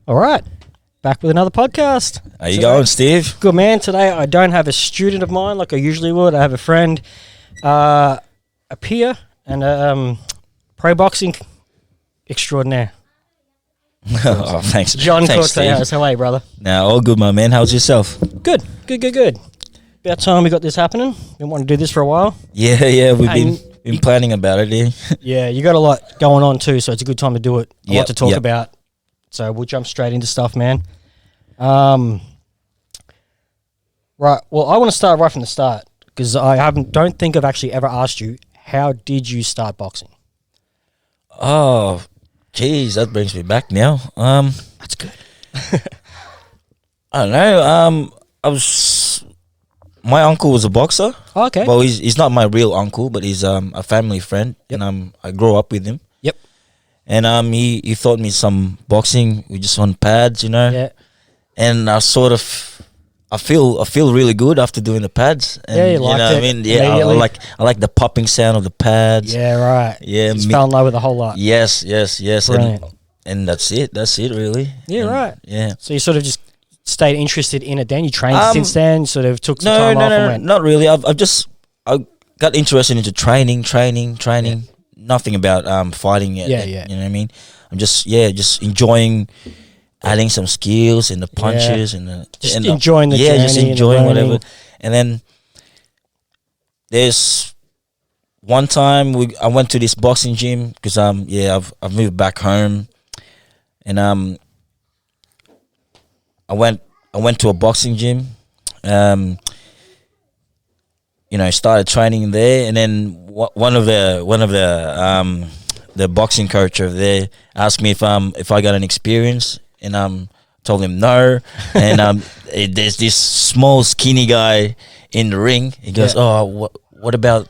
All right, back with another podcast. How you going, Steve? Good, man. Today I don't have a student of mine like I usually would. I have a friend, a peer, and a pro boxing extraordinaire. Oh, thanks. Jhon Thanks, Cortejos. Steve. How are you, brother? Now, all good, my man. How's yourself? Good. About time we got this happening. Been wanting to do this for a while. Yeah. We've been planning about it, yeah. Yeah, you got a lot going on too, so it's a good time to do it. A lot to talk Yep. about. So we'll jump straight into stuff, man. Right. Well, I want to start right from the start because don't think I've actually ever asked you, how did you start boxing? Oh, geez, that brings me back now. That's good. I don't know. My uncle was a boxer. Oh, okay. Well, he's not my real uncle, but he's a family friend, and I grew up with him. Yep. And he taught me some boxing. We just on pads, you know. Yeah. And I feel really good after doing the pads. And, Yeah, you liked know it what I mean? Yeah, I immediately? like the popping sound of the pads. Yeah, right. Yeah, Just fell in love with a whole lot. Yes. Brilliant. And that's it. That's it, really. Yeah, And, right. Yeah. So you sort of just stayed interested in it then? You trained since then? Sort of took some No, time off and went? not really. I got interested into training. Nothing about fighting yet. Yeah. You know what I mean? I'm just enjoying adding some skills and the punches and the Enjoying the journey. just and the enjoying learning. whatever. And then there's one time I went to this boxing gym because I've moved back home, and I went to a boxing gym, started training there, and then one of the boxing coach over there asked me if I got an experience, and told him no, and there's this small skinny guy in the ring. He goes, "Oh, what about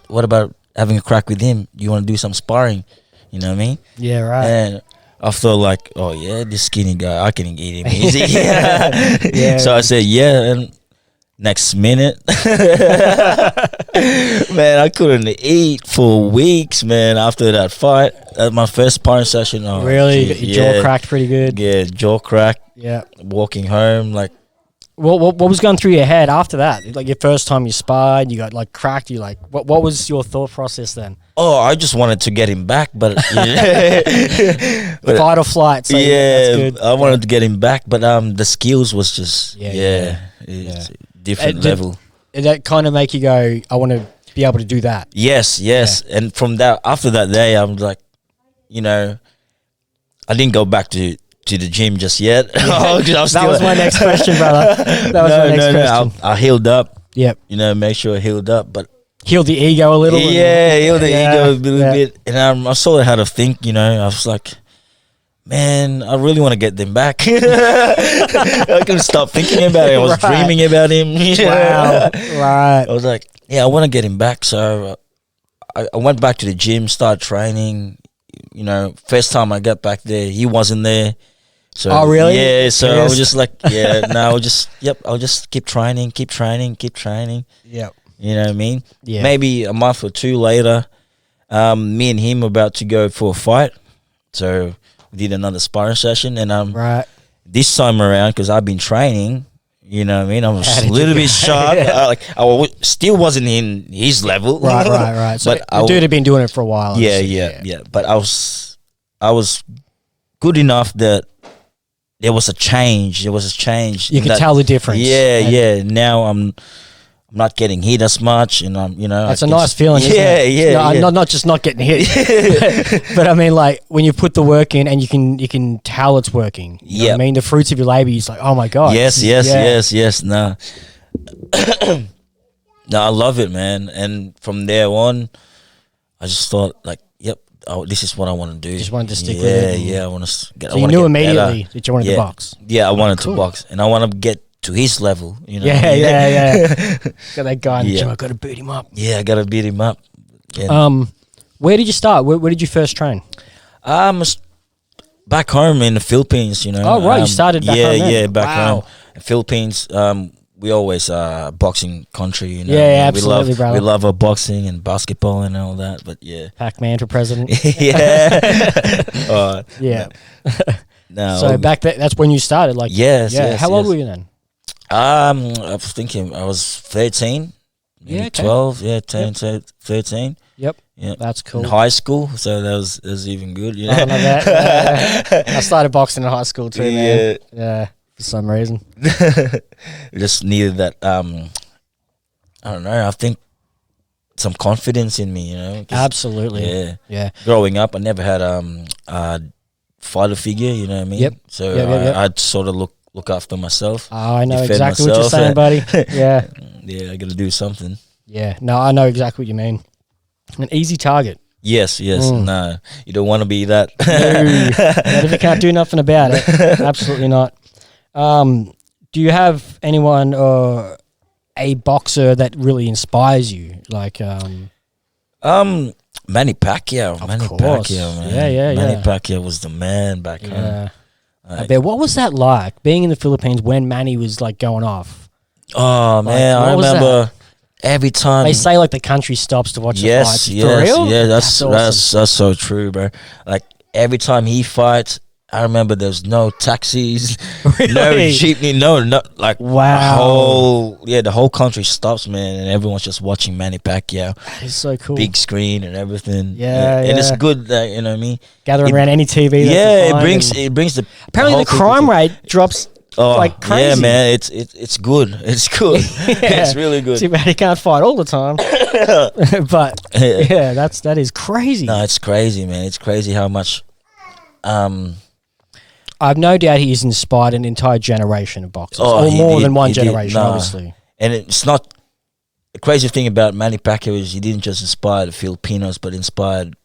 having a crack with him? You want to do some sparring?" You know what I mean? Yeah, right. And I felt like, oh yeah, this skinny guy, I can eat him easy. Yeah. So I said, yeah, and next minute, man, I couldn't eat for weeks, man, after that fight. At my first sparring session. Oh, Really? geez, Your jaw cracked pretty good? Yeah, jaw cracked. Yeah. Walking home, like, What was going through your head after that? Like your first time you sparred, you got like cracked. You like what was your thought process then? oh, I just wanted to get him back, but Fight or flight. So that's yeah, good. I wanted to get him back, but the skills was just Yeah. different Did- level. Did that kind of make you go, I want to be able to do that? Yes, and from that, after that day, I'm like, I didn't go back to the gym just yet. That was my next question, brother. That was my next question. I healed up. Yep. Make sure I healed up, but Heal the ego a little. healed the ego a little bit, and I sort of had to think. I was like, man, I really want to get them back. I couldn't stop thinking about it. I was Right. dreaming about him. Wow. Right. I was like, yeah, I want to get him back. So I went back to the gym, started training. First time I got back there, he wasn't there. So, Oh, really? Yeah, so I was Yes. just like, I'll just keep training. Yep. You know what I mean? Yeah. Maybe a month or two later, me and him were about to go for a fight. So we did another sparring session, and Right. this time around, because I've been training, you know what I mean? I was How a did little you bit go? sharp. Yeah. Still wasn't in his level. Right. So But the dude had been doing it for a while. Yeah, obviously. yeah. But I was good enough that there was a change. You in could that- tell the difference. Yeah, And yeah. Now I'm not getting hit as much, and That's a nice feeling, isn't it? Yeah. Not just not getting hit. But I mean, like, when you put the work in and you can tell it's working. You know what I Yep. mean? The fruits of your labor, it's like, oh my God. Yes. No, no, I love it, man. And from there on, I just thought, like, yep, this is what I want to do. Just wanted to stick with it. Yeah, I want to get. So you knew immediately that you wanted to Yeah. box. Yeah, I wanted Cool. to box, and I want to get to his level. Yeah. Got that guy in the Yeah. gym. I got to boot him up. Yeah, I gotta beat him up. Yeah. Where did you start? Where did you first train? Back home in the Philippines, Oh, right, you started back home then. Yeah, back Wow. home. Philippines, we always boxing country, Yeah, absolutely, brother. We love our boxing and basketball and all that, but yeah. Pac-Man for president. Yeah. Yeah. No. So back then, that's when you started. Like, Yes. yeah. Yes, How old yes. were you then? I was thinking I was 13, maybe Yeah, okay. 12. Yeah, 10, 13. Yep. Yeah. That's cool. In high school, so that was even good. Oh, Yeah. no, that, I started boxing in high school too, man. Yeah, for some reason. Just needed that. I don't know. I think some confidence in me. 'cause, Absolutely. Yeah. Yeah. Growing up, I never had a fighter figure. You know what I mean? Yep. So Yep. I'd sort of look after myself. Oh, I know Defend exactly what you're myself. saying, buddy. Yeah. Yeah, I got to do something. Yeah. No, I know exactly what you mean. An easy target. Yes. No, you don't want to be that. Not if you can't do nothing about it. Absolutely not. Do you have anyone or a boxer that really inspires you? Like, Manny Pacquiao. Manny course. Pacquiao, man. Yeah. Manny Pacquiao was the man back home. yeah. I bet. What was that like being in the Philippines when Manny was like going off? Oh man, I what was remember every time. They say like the country stops to watch the fights. Yes, For real? yeah, that's awesome. that's so true, bro. Like every time he fights, I remember there's no taxis, no Really? jeepney, no, like Wow. the whole country stops, man, and everyone's just watching Manny Pacquiao, That is so cool. big screen and everything. Yeah, and it's yeah. good that you know what I mean. Gathering it- around any TV. they Yeah, can find it brings the apparently whole the crime people- rate drops like crazy. Yeah, man, it's good. It's good. It's really good. Too bad he can't fight all the time. But yeah, that is crazy. No, it's crazy, man. It's crazy how much. I've no doubt he's inspired an entire generation of boxers, Oh, or he more did- than one he did. generation, Nah. obviously. And it's not the crazy thing about Manny Pacquiao is he didn't just inspire the Filipinos, but inspired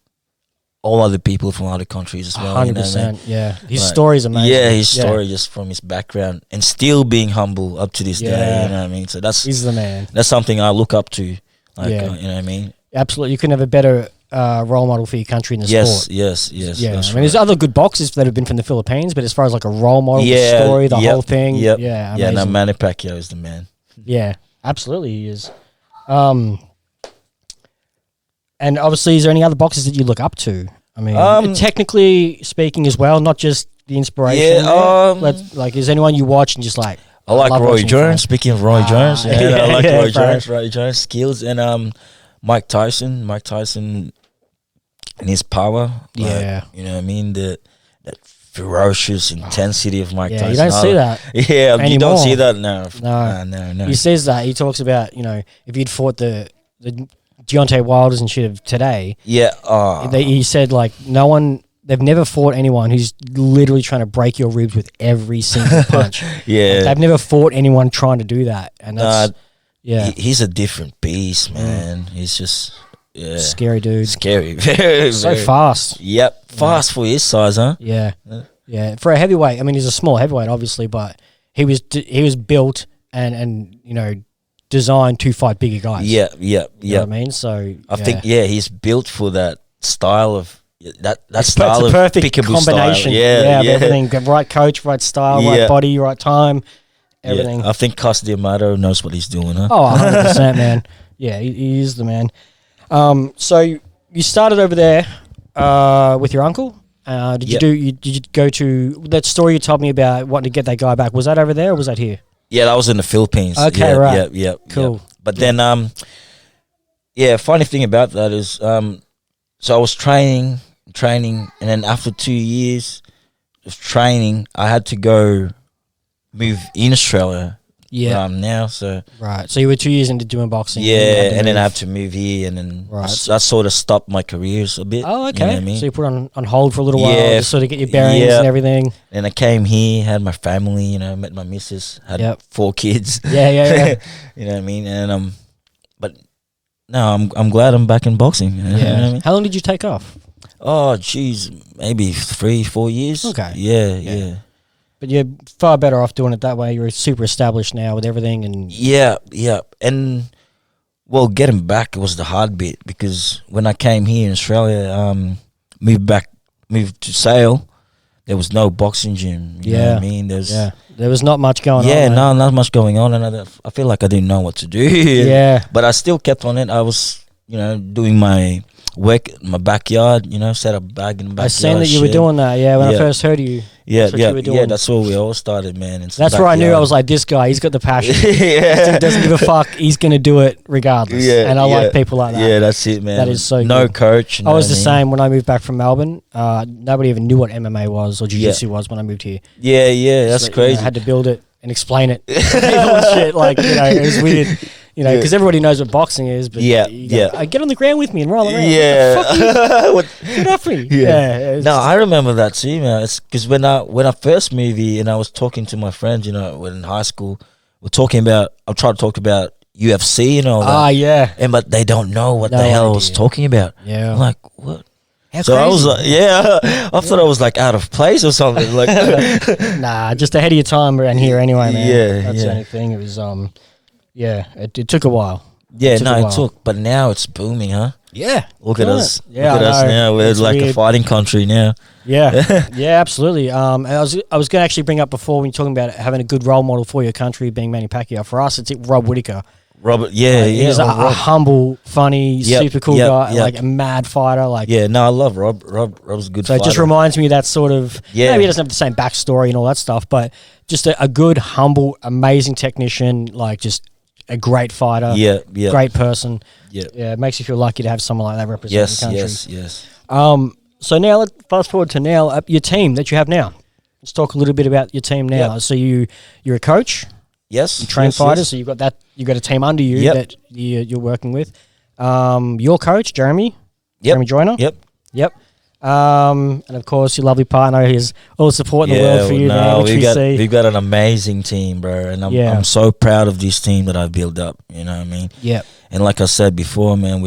all other people from other countries as well. 100%. Yeah, his Like, story's amazing. Yeah, his story just from his background and still being humble up to this day. Yeah. You know what I mean? So that's He's the man. something I look up to. Like, Yeah. you know what I mean? Absolutely, you couldn't have a better role model for your country in the Yes, sport. yes. Yeah, That's I mean, there's other good boxers that have been from the Philippines, but as far as like a role model, the Yeah, story, the yep, whole thing, yep. yeah, Yeah, amazing. no, Manny Pacquiao is the man. Yeah, absolutely, he is. And obviously, is there any other boxers that you look up to? I mean, technically speaking, as well, not just the inspiration. Yeah, like, is anyone you watch and just like? I like love Roy watching Jones. fight. Speaking of Roy Jones, I like yeah, Roy bro. Jones. Roy Jones skills and Mike Tyson. Mike Tyson and his power. Like, Yeah. you know what I mean. That ferocious intensity of Mike Yeah, Tyson. you don't see that. Yeah, you don't anymore. see that now. No. No. He says that he talks about if you'd fought the Deontay Wilders and shit of today. Yeah. He said like no one. They've never fought anyone who's literally trying to break your ribs with every single punch. Yeah. They've never fought anyone trying to do that, and that's He's a different beast, man. He's just scary dude. scary. Very, So very- fast. Yep, fast for his size, huh? Yeah, yeah. For a heavyweight, I mean, he's a small heavyweight, obviously, but he was built and designed to fight bigger guys. Yeah. You know what I mean? So I think he's built for that style of that it's style a of perfect peekaboo combination. style. Of everything. The right coach, right style, right Yeah. body, right time, everything. Yeah. I think Costa D'Amato knows what he's doing, huh? Oh, 100%, man. Yeah, he is the man. So you started over there with your uncle. Did you go to that story you told me about wanting to get that guy back? Was that over there or was that here? Yeah, that was in the Philippines. Okay, yeah, right. Yeah, Cool. But then, funny thing about that is, so I was training, and then after 2 years of training, I had to go move in Australia. Yeah. Where I'm now, so Right. So you were 2 years into doing boxing. yeah, and then I I have to move here, and then Right. that sort of stopped my careers a bit. Oh, you okay. know what I mean? So you put on hold for a little while Yeah, to sort of get your bearings yeah. and everything. And I came here, had my family, met my missus, had Yep. 4 kids. Yeah. You know what I mean? And but no, I'm glad I'm back in boxing. You know what I mean? How long did you take off? Oh, geez, maybe 3-4 years. Okay. Yeah. But you're far better off doing it that way. You're super established now with everything, and Yeah. And well, getting back was the hard bit because when I came here in Australia, moved to Sale, there was no boxing gym. You know what I mean? there was not much going on. Yeah, mate. no, not much going on, and I feel like I didn't know what to do. Yeah. But I still kept on it. I was, doing my work in my backyard. You know, set up a bag in the backyard. I seen that you were shed. doing that. Yeah, when I Yeah. first heard you. Yeah, That's what you were doing. That's where we all started, man. It's the That's where I knew I backyard. was like, this guy, he's got the passion. Yeah. He doesn't give a fuck. He's gonna do it regardless. Yeah, and I yeah. like people like that. Yeah, that's it, man. That is so no good. coach. You I know was the what mean? same when I moved back from Melbourne. Nobody even knew what MMA was or jiu-jitsu was when I moved here. Yeah, that's So, you crazy. know, I had to build it and explain it to people and shit. Like, you know, it was weird. You know, because everybody knows what boxing is. But Yeah, you go, yeah. Get on the ground with me and roll around. Yeah. What the fuck What- are you? Get off me. Yeah. it's- No, I remember that too, man. It's because when I first moved here and I was talking to my friends, you know, when in high school, I tried to talk about UFC and all that. yeah. But they don't know what No the hell I was idea. talking about. Yeah. I'm like, what? How So I was crazy. like, I thought I was like out of place or something. Like, Nah, just ahead of your time around here anyway, man. Yeah, That's yeah. the only thing. It was, it took a while. yeah, took a no, while. it took, but now it's booming, huh? Yeah. Look at Doing us. it. Yeah, Look at I us know. now. We're It's like a weird. fighting country now. Yeah, yeah, absolutely. And I was going to actually bring up before when you're talking about having a good role model for your country being Manny Pacquiao. For us, it's Rob Whittaker. Robert, yeah. He's a Rob. humble, funny, Yep, super cool yep, guy, yep. like a mad fighter. Like, Yeah, no, I love Rob. Rob's a good so fighter. it just reminds me of that sort of. Yeah. Maybe he doesn't have the same backstory and all that stuff, but just a good, humble, amazing technician. Like just a great fighter. Yeah, yeah. Great person. Yeah. Yeah, it makes you feel lucky to have someone like that represent Yes, the country. yes. So now let's fast forward to now your team that you have now. Let's talk a little bit about your team now. Yep. So you're a coach, Yes. you train yes, fighters. yes. So you've got a team under you Yep. that you're working with. Your coach Jeremy, Yep. Jeremy Joyner. Yep. And of course your lovely partner. He's all the support in the world for you, man. Which we see. we've got an amazing team, bro, and Yeah. I'm so proud of this team that I've built up. You know what I mean? Yep. And like I said before, man,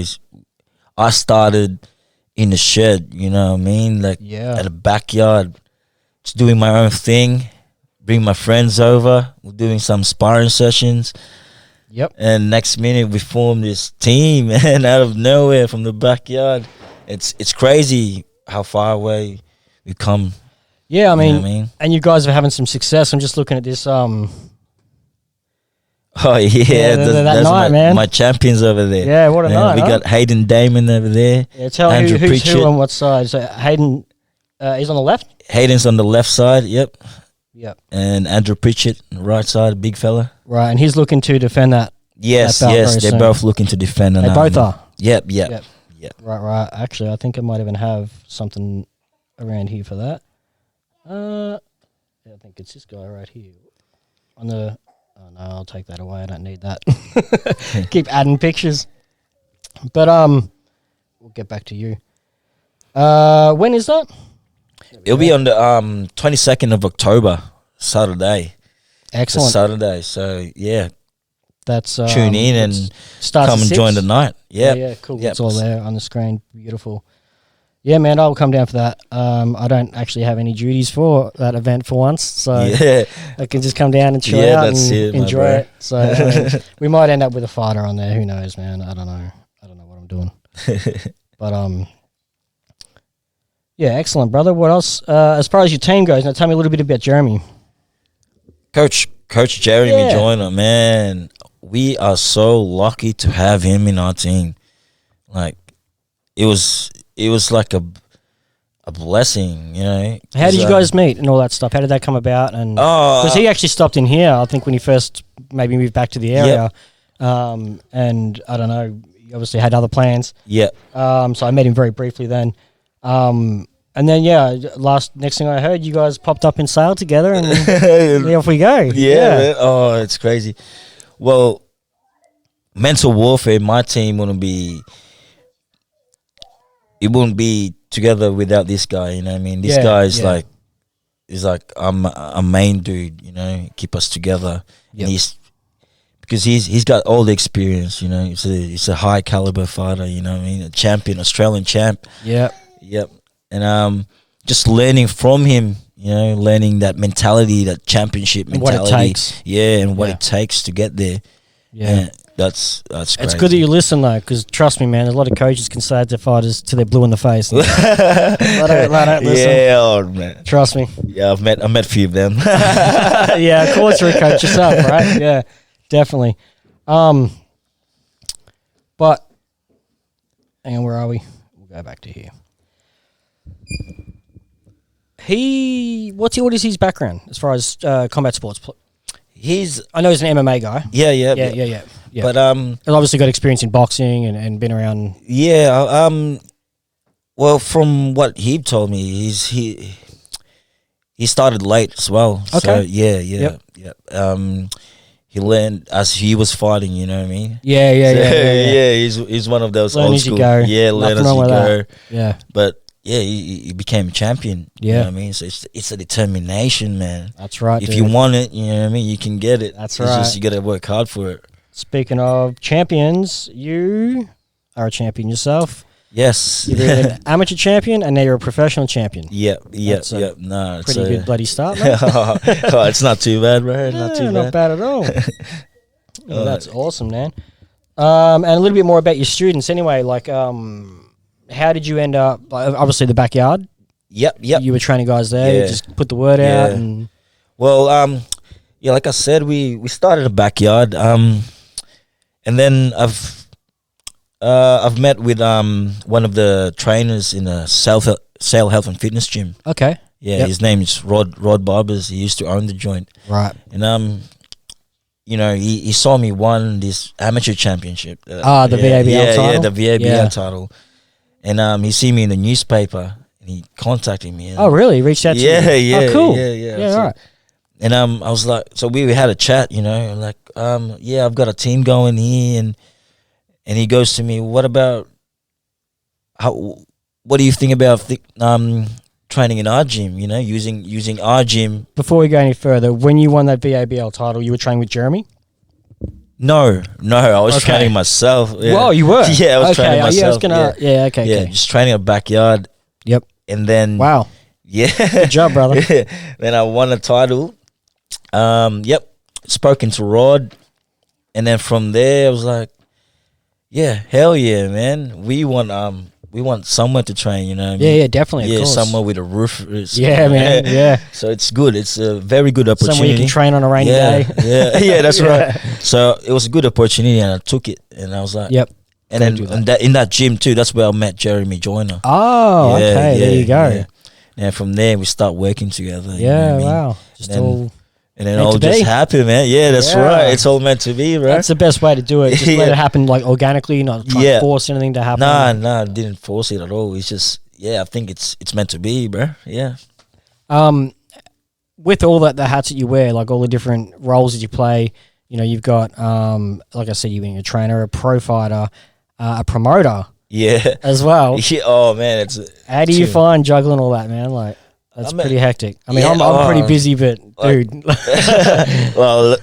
I started in the shed. You know what I mean? Like Yeah. at the backyard, just doing my own thing. Bring my friends over. We're doing some sparring sessions. Yep. And next minute we formed this team, man, out of nowhere from the backyard. It's crazy how far away we've come. Yeah. I You mean, know what I mean? and you guys are having some success. I'm just looking at this. Oh yeah, that that's night, my, man. my champions over there. Yeah, what a Man, night, we huh? got Hayden Damon over there. Yeah, tell Andrew who's Pritchett. who on what side. So Hayden, he's on the left. Hayden's on the left side, yep, Yep. and Andrew Pritchett on the right side, big fella. Right, and he's looking to defend that. Yes, That belt yes, very they're soon. both looking to defend. They and, both are. Yep. Yep. Right. Actually, I think I might even have something around here for that. Yeah, I think it's this guy right here. On the. Oh no, I'll take that away. I don't need that. Keep adding pictures. But we'll get back to you. When is that? It'll be on the 22nd of October, Saturday. It's a Excellent. Saturday, so yeah, That's tune in and starts come at and 6. join the night. Yeah, Yeah, cool. Yep. It's all there on the screen. Beautiful. Yeah, man, I'll come down for that. I don't actually have any duties for that event for once, so Yeah, I can just come down and chill Yeah, out that's and it, my enjoy bro. it. So I mean, we might end up with a fighter on there. Who knows, man? I don't know. I don't know what I'm doing. But yeah, excellent, brother. What else? As far as your team goes, now tell me a little bit about Jeremy. Coach Jeremy Yeah. Joyner, man, we are so lucky to have him in our team. Like, it was like a blessing, you know. How did you 'Cause, guys meet and all that stuff? How did that come about? And Oh, because he actually stopped in here, I think when he first maybe moved back to the area. And I don't know, he obviously had other plans. yeah, So I met him very briefly then. And then next thing I heard, you guys popped up in Sale together, and yeah, off we go. yeah. Man. Oh, it's crazy. Well, mental warfare, my team wouldn't be together without this guy. You know what I mean? This Yeah, guy is yeah. like I'm a main dude. You know, keep us together. Yep. And he's got all the experience. You know, he's a high caliber fighter. You know what I mean? A champion, Australian champ. Yeah. Yep. And just learning from him, you know, learning that mentality, that championship And what it mentality. takes. Yeah, and what Yeah. it takes to get there. Yeah. And that's It's crazy. good that you listen, though, because trust me, man, a lot of coaches can say it to fighters till they're blue in the face. They don't listen. Yeah, oh, man. Trust me. Yeah, I met a few of them. Yeah, of course you're a coach yourself, right? Yeah, definitely. But hang on, where are we? Go back to here. What is his background as far as combat sports? I know he's an MMA guy. Yeah. But he's obviously got experience in boxing and been around. Yeah. Well, from what he told me, he started late as well. Okay. So yeah. He learned as he was fighting. You know what I mean? Yeah. Yeah. He's one of those learn old as school. You go. Yeah, learn as you go. That. Yeah. But yeah, he became a champion. Yeah. You know what I mean? So it's a determination, man. That's right. If you want it, you know what I mean, you can get it. That's it's right. Just you got to work hard for it. Speaking of champions, you are a champion yourself. Yes. You're an amateur champion, and now you're a professional champion. Yep. No, pretty good bloody start, mate. It's not too bad, bro. Not bad at all. That's awesome, man. And a little bit more about your students, anyway. Like, how did you end up? Obviously, the backyard. Yep. You were training guys there. Yeah. You just put the word out. And well, yeah, like I said, we started a backyard. And then I've met with one of the trainers in a Sale Health and Fitness gym. Okay. Yeah, His name is Rod Barbers. He used to own the joint. Right. And you know, he saw me won this amateur championship. The VABL title. Yeah, the VABL title. And he see me in the newspaper, and he contacted me. Oh, really? He reached out to you? Yeah. Oh, cool. Yeah. All right. And I was like, so we had a chat, you know, like, I've got a team going here, and he goes to me, what do you think about training in our gym, you know, using our gym? Before we go any further, when you won that VABL title, you were training with Jeremy? No, I was training myself. Yeah. Whoa, you were? Yeah, I was training myself. Okay. Just training a backyard. Yep. And then... Wow. Yeah. Good job, brother. Then I won a title. Spoken to Rod. And then from there, I was like, yeah, hell yeah, man. We want somewhere to train, you know what I mean? Yeah, definitely, of course. Somewhere with a roof. Yeah, man, yeah. So it's good. It's a very good opportunity. Somewhere you can train on a rainy day. Yeah, that's right. So it was a good opportunity, and I took it, and I was like... Yep. And then in that gym, too, that's where I met Jeremy Joyner. Oh, okay, there you go. Yeah. And from there, we start working together. Yeah, you know wow. And then all just happened, man. Yeah, that's right. It's all meant to be, bro. That's the best way to do it. Just let it happen like organically, not try to force anything to happen. Nah, I didn't force it at all. It's just, I think it's meant to be, bro. Yeah. With all the hats that you wear, like all the different roles that you play, you know, you've got, like I said, you've been a trainer, a pro fighter, a promoter. Yeah. As well. Yeah, oh, man. How do you find juggling all that, man? Like, that's pretty hectic. I mean, I'm pretty busy, but dude. Well,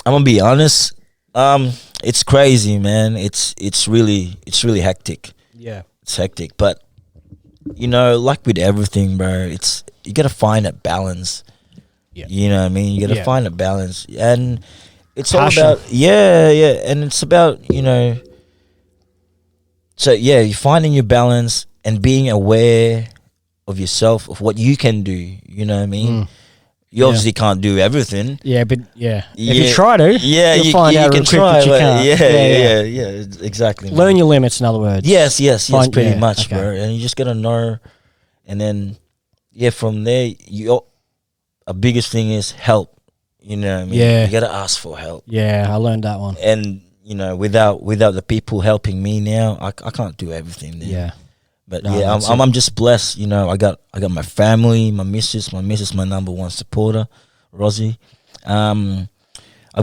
I'm gonna be honest. It's crazy, man. It's really hectic. Yeah, it's hectic. But you know, like with everything, bro, you gotta find a balance. Yeah, you know what I mean. You gotta find a balance, and it's passion. All about and it's about, you know. So you're finding your balance and being aware of yourself, of what you can do, you know what I mean? You obviously can't do everything. Yeah, but if you try to, you'll find out real quick that you can't. Yeah, exactly. Learn your limits, in other words. Yes, pretty much, bro. And you just gotta know, and then from there, a biggest thing is help. You know what I mean? Yeah, you gotta ask for help. Yeah, I learned that one. And you know, without the people helping me now, I can't do everything. Then. Yeah. But I'm just blessed, you know. I got my family, my missus, my number one supporter, Rosie. I've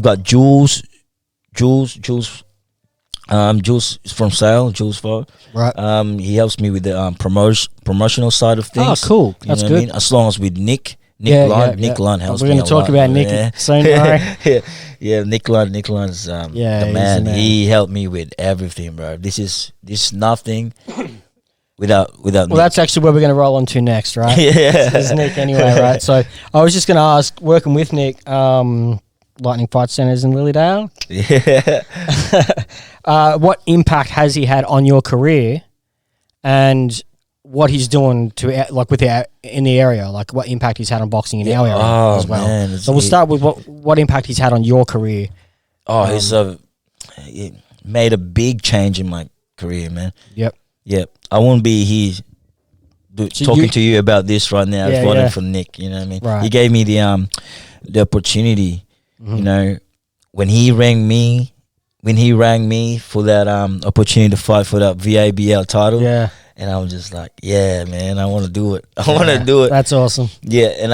got Jules is from Sale, Jules Fo. Right. He helps me with the promotional side of things. Oh, cool. That's good. I mean? As long as with Nick Lund helps me. We're going to talk about Nick soon, right? Yeah, Nick Lund's the man. He helped me with everything, bro. This is nothing. Without Nick. Well, that's actually where we're going to roll on to next, right? Yeah. This is Nick anyway, right? So I was just going to ask, working with Nick, Lightning Fight Centers in Lilydale. Yeah. What impact has he had on your career, and what he's doing in the area? Like what impact he's had on boxing in our area as well. Man, so we'll start with what impact he's had on your career. He made a big change in my career, man. Yep. Yeah, I won't be here So talking to you about this right now if Yeah, it wasn't yeah. for Nick. You know what I mean? Right. He gave me the opportunity. Mhm. You know, when he rang me for that opportunity to fight for that VABL title, Yeah. and I was just like, yeah, man, I want to do it. I want to do it. That's awesome. Yeah, and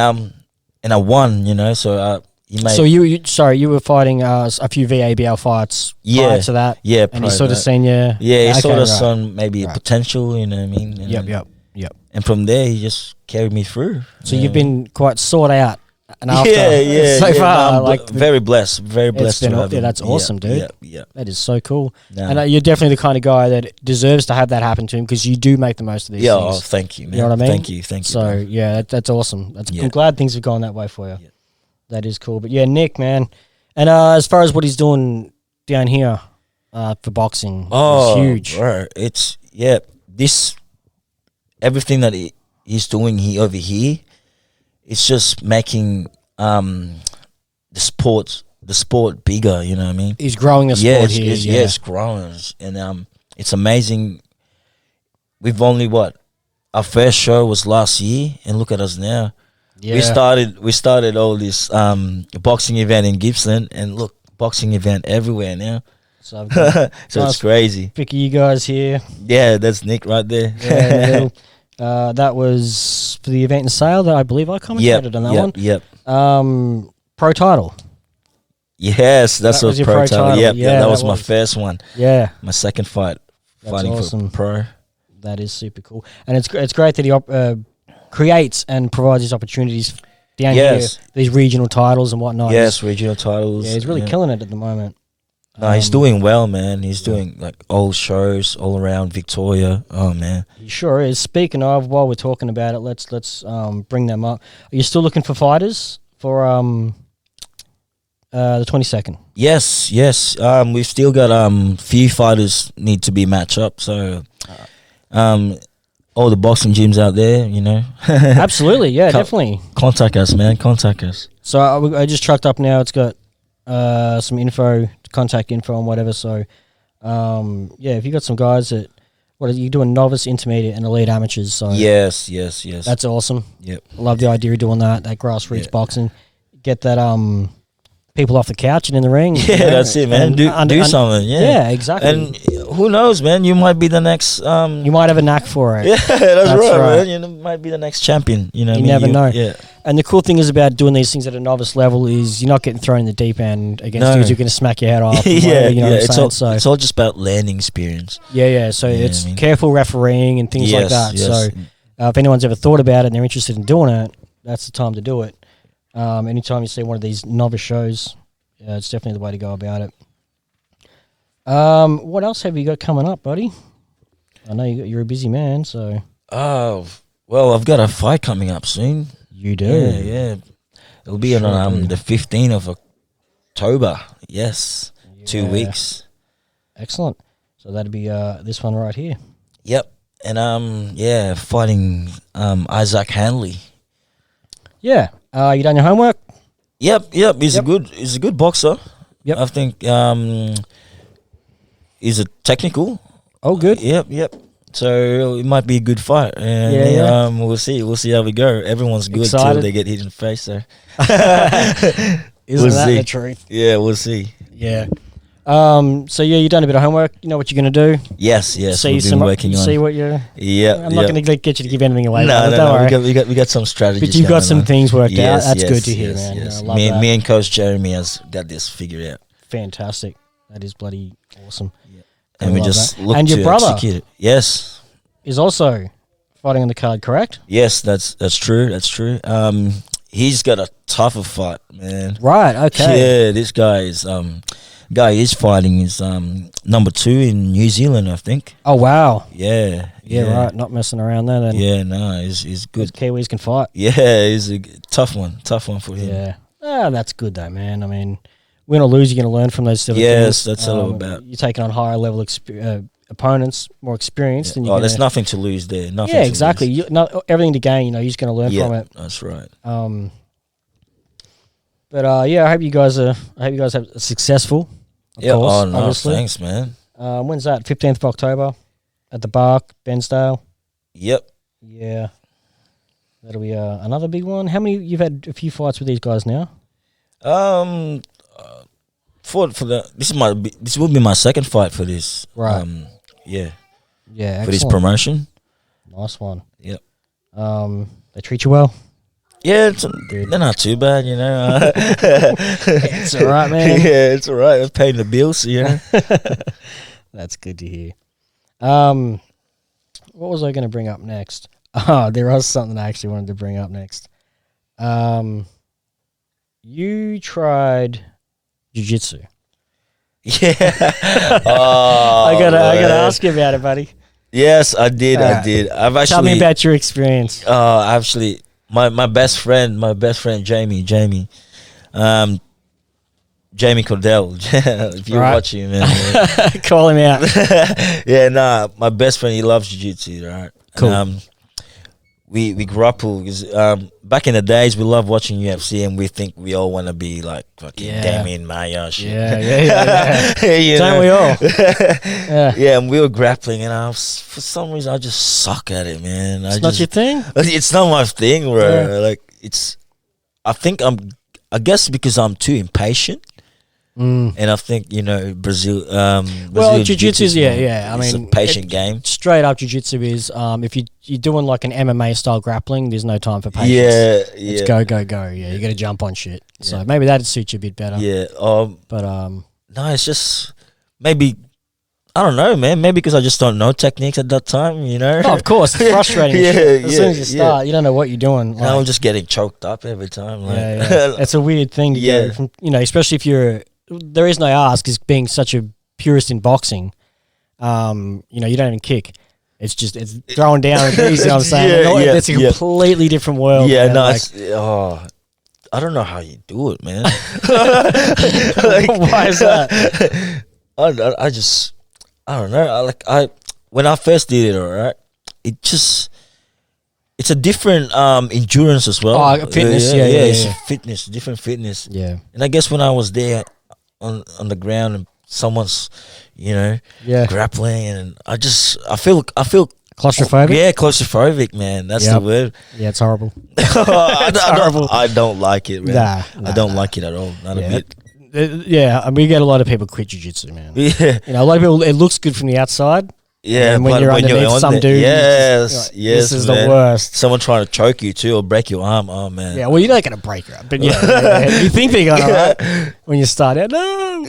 I won. You know, so he made. So you were fighting a few VABL fights prior to that, yeah, and he prior sort to of that. seen you. Yeah, he Okay, sort of right. saw maybe a Right. potential. You know what I mean? And, Yep. And from there, he just carried me through. So you you've know what I mean? been quite sought out and after Yeah, so yeah. far. No, I'm like very blessed. Very blessed been to aw- have yeah, him. that's awesome, dude. Yeah. that is so cool. No. And you're definitely the kind of guy that deserves to have that happen to him because you do make the most of these Yeah, oh, things. thank you, man. You know what I mean? Thank you. So bro. yeah, that's awesome. Yeah. I'm glad things have gone that way for you. Yeah. That is cool. But yeah, Nick, man, and as far as what he's doing down here for boxing, is huge. Bro, it's this everything that he's doing here over here, it's just making the sport bigger. You know what I mean? He's growing the sport here. It's growing, and it's amazing. We've only our first show was last year, and look at us now. Yeah. We started all this boxing event in Gippsland, and look, boxing event everywhere now. So I've got So Nice. it's crazy. pick you guys here. Yeah, that's Nick right there. Yeah, in the middle. That was for the event and sale that I believe I commentated on that one. Yep. Pro title. Yes, that's That what was your pro pro title. title. Yep, Yeah, that was that my was. first one. Yeah, My second fight, That's fighting awesome. for pro. that is super cool, and it's great that he creates and provides these opportunities down Yes. here, these regional titles and whatnot. Yes, regional titles. Yeah, he's really killing it at the moment. No, he's Um, doing well, man. He's doing like all shows all around Victoria. Oh man. He sure is. Speaking of, while we're talking about it, let's bring them up. Are you still looking for fighters for the 22nd? Yes. We've still got few fighters need to be matched up. So, all the boxing gyms out there, you know, Absolutely, yeah, Co- definitely. contact us, man. Contact us. So I just trucked up now. It's got some info, contact info and whatever. So yeah, if you got some guys that what are you doing, novice, intermediate, and elite amateurs? So Yes. that's awesome. Yep. I love the idea of doing that grassroots Yeah. boxing. Get that people off the couch and in the ring. Yeah, that's it, man. And Do something. Yeah. Yeah, exactly. And who knows, man? You might be the next. you might have a knack for it. Yeah, that's right, right. man. You might be the next champion. You know, what You I mean? never know. Yeah. And the cool thing is about doing these things at a novice level is you're not getting thrown in the deep end against No. dudes who are going to smack your head off. and Yeah, whatever, you know what I'm it's saying? all it's all just about learning experience. Yeah. So Yeah, it's I mean- careful refereeing and things like that. Yes. So if anyone's ever thought about it and they're interested in doing it, that's the time to do it. Anytime you see one of these novice shows, it's definitely the way to go about it. What else have you got coming up, buddy? I know you're a busy man, so Oh, well, I've got a fight coming up soon. you do. Yeah. It'll be Sure on do. the 15th of October. Yes. 2 Yeah. weeks. Excellent. So that'd be this one right here. Yep. And fighting Isaac Hanley. Yeah. You done your homework? Yep. He's Yep. a good boxer. Yep. I think he's a technical. Oh, good. Yep. So it might be a good fight. And Yeah. we'll see. We'll see how we go. Everyone's good till Excited? they get hit in the face. So Isn't We'll that see. the truth? yeah, we'll see. Yeah. So yeah, you done a bit of homework. You know what you're going to do. Yes. See We've been some. working on. See what you're. Yeah. I'm not going to get you to give anything away. No, but don't worry. We got some strategies. But you've got going some on. things worked out. Yes, That's yes, good to hear, yes, man. yes. I love Me that. and Coach Jeremy has got this figured out, Fantastic. That is bloody awesome. I and we love just that. look And to your brother execute it. Yes, is also fighting on the card, correct? yes, that's true. That's true. He's got a tougher fight, man. Right. Okay. Yeah, this guy is guy is fighting is number 2 in New Zealand, I think. Oh wow. Yeah, Yeah. Right. Not messing around there. Then. Yeah, no, he's Good. good. Kiwis can fight. Yeah, he's a tough one for him. Yeah. That's good though, man. I mean, win or lose, you're going to learn from those sort of Yes, things. that's all about. You're taking on higher level opponents, more experienced, and Yeah. you're Oh, there's gonna- nothing to lose there. Nothing. Yeah, to exactly. lose. You, not everything to gain. You're just going to learn from Yeah, it. that's right. But yeah, I hope you guys have a successful. Of Yeah. course, Oh no, obviously. thanks, man. When's that? 15th of October. at the Bark, Bairnsdale. Yep. Yeah, that'll be another big one. How many? You've had a few fights with these guys now. For the this will be my second fight for this. Right. Yeah. Yeah. For this excellent. promotion. Nice one. Yep. They treat you well. Yeah, they're not too bad, you know. It's all right, man. Yeah, it's all right. I'm paying the bills, you know. That's good to hear. What was I going to bring up next? Oh, there was something I actually wanted to bring up next. You tried jiu-jitsu. Yeah. I gotta ask you about it, buddy. Yes, I did. Alright. I did. I've actually. Tell me about your experience. Actually, my best friend, Jamie, Jhon Cortejos. If you're Right. watching, man. Call him out. Yeah, nah. My best friend, he loves jiu-jitsu, right? Cool. And, we grapple because back in the days we love watching UFC and we think we all want to be like fucking Yeah. Damien Maya shit. Yeah. You Don't know? we all? Yeah. Yeah, and we were grappling and for some reason I just suck at it, man. It's not your thing? It's not my thing, bro. Yeah. Like I guess because I'm too impatient. And I think, you know, Brazil jiu-jitsu is, yeah. I it's mean, a patient game. Straight up jiu-jitsu is, if you're doing like an MMA style grappling, there's no time for patience. Yeah. It's go. Yeah, you got to jump on shit. So maybe that'd suit you a bit better. Yeah. But no, it's just maybe I don't know, man. Maybe because I just don't know techniques at that time, you know. Oh, of course, it's frustrating. Yeah, as soon as you start, you don't know what you're doing. Like, Now I'm just getting choked up every time. Like, yeah. It's a weird thing to go from, you know, especially if you're. There is no ask, because being such a purist in boxing, you know, you don't even kick. It's throwing down. You know what I'm saying? It's a completely different world. Yeah, man. no, like, I don't know how you do it, man. why is that? I don't know. When I first did it, all right, it's a different endurance as well. Oh, fitness, it's fitness, different fitness. Yeah. And I guess when I was there on the ground and someone's, you know, grappling, and I feel Claustrophobic? Yeah, claustrophobic, man. That's the word. Yeah, it's horrible. I don't like it, man. Nah, I don't like it at all. Not a bit. Yeah, I mean, we get a lot of people quit jiu-jitsu, man. Yeah. You know, a lot of people, it looks good from the outside. Yeah, and when you're underneath on some there, dude, yes, this is man. the worst. Someone trying to choke you too or break your arm. Oh man. Yeah, well, you're not going to break her up, but you think they're going to, right? When you start out, no.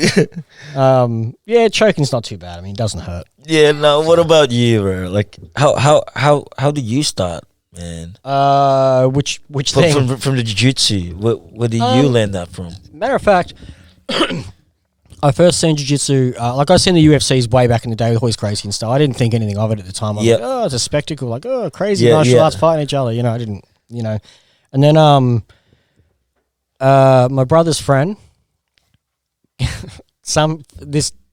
Choking's not too bad. I mean, it doesn't hurt. Yeah, no. What about you, bro? Like, how did you start, man? Which thing? From the jiu-jitsu. Where did you learn that from? Matter of fact, I first seen jiu-jitsu, like I seen the UFCs way back in the day with all this crazy and stuff. I didn't think anything of it at the time. I was like, oh, it's a spectacle. Like, oh, crazy martial arts fighting each other. You know, I didn't, you know. And then my brother's friend,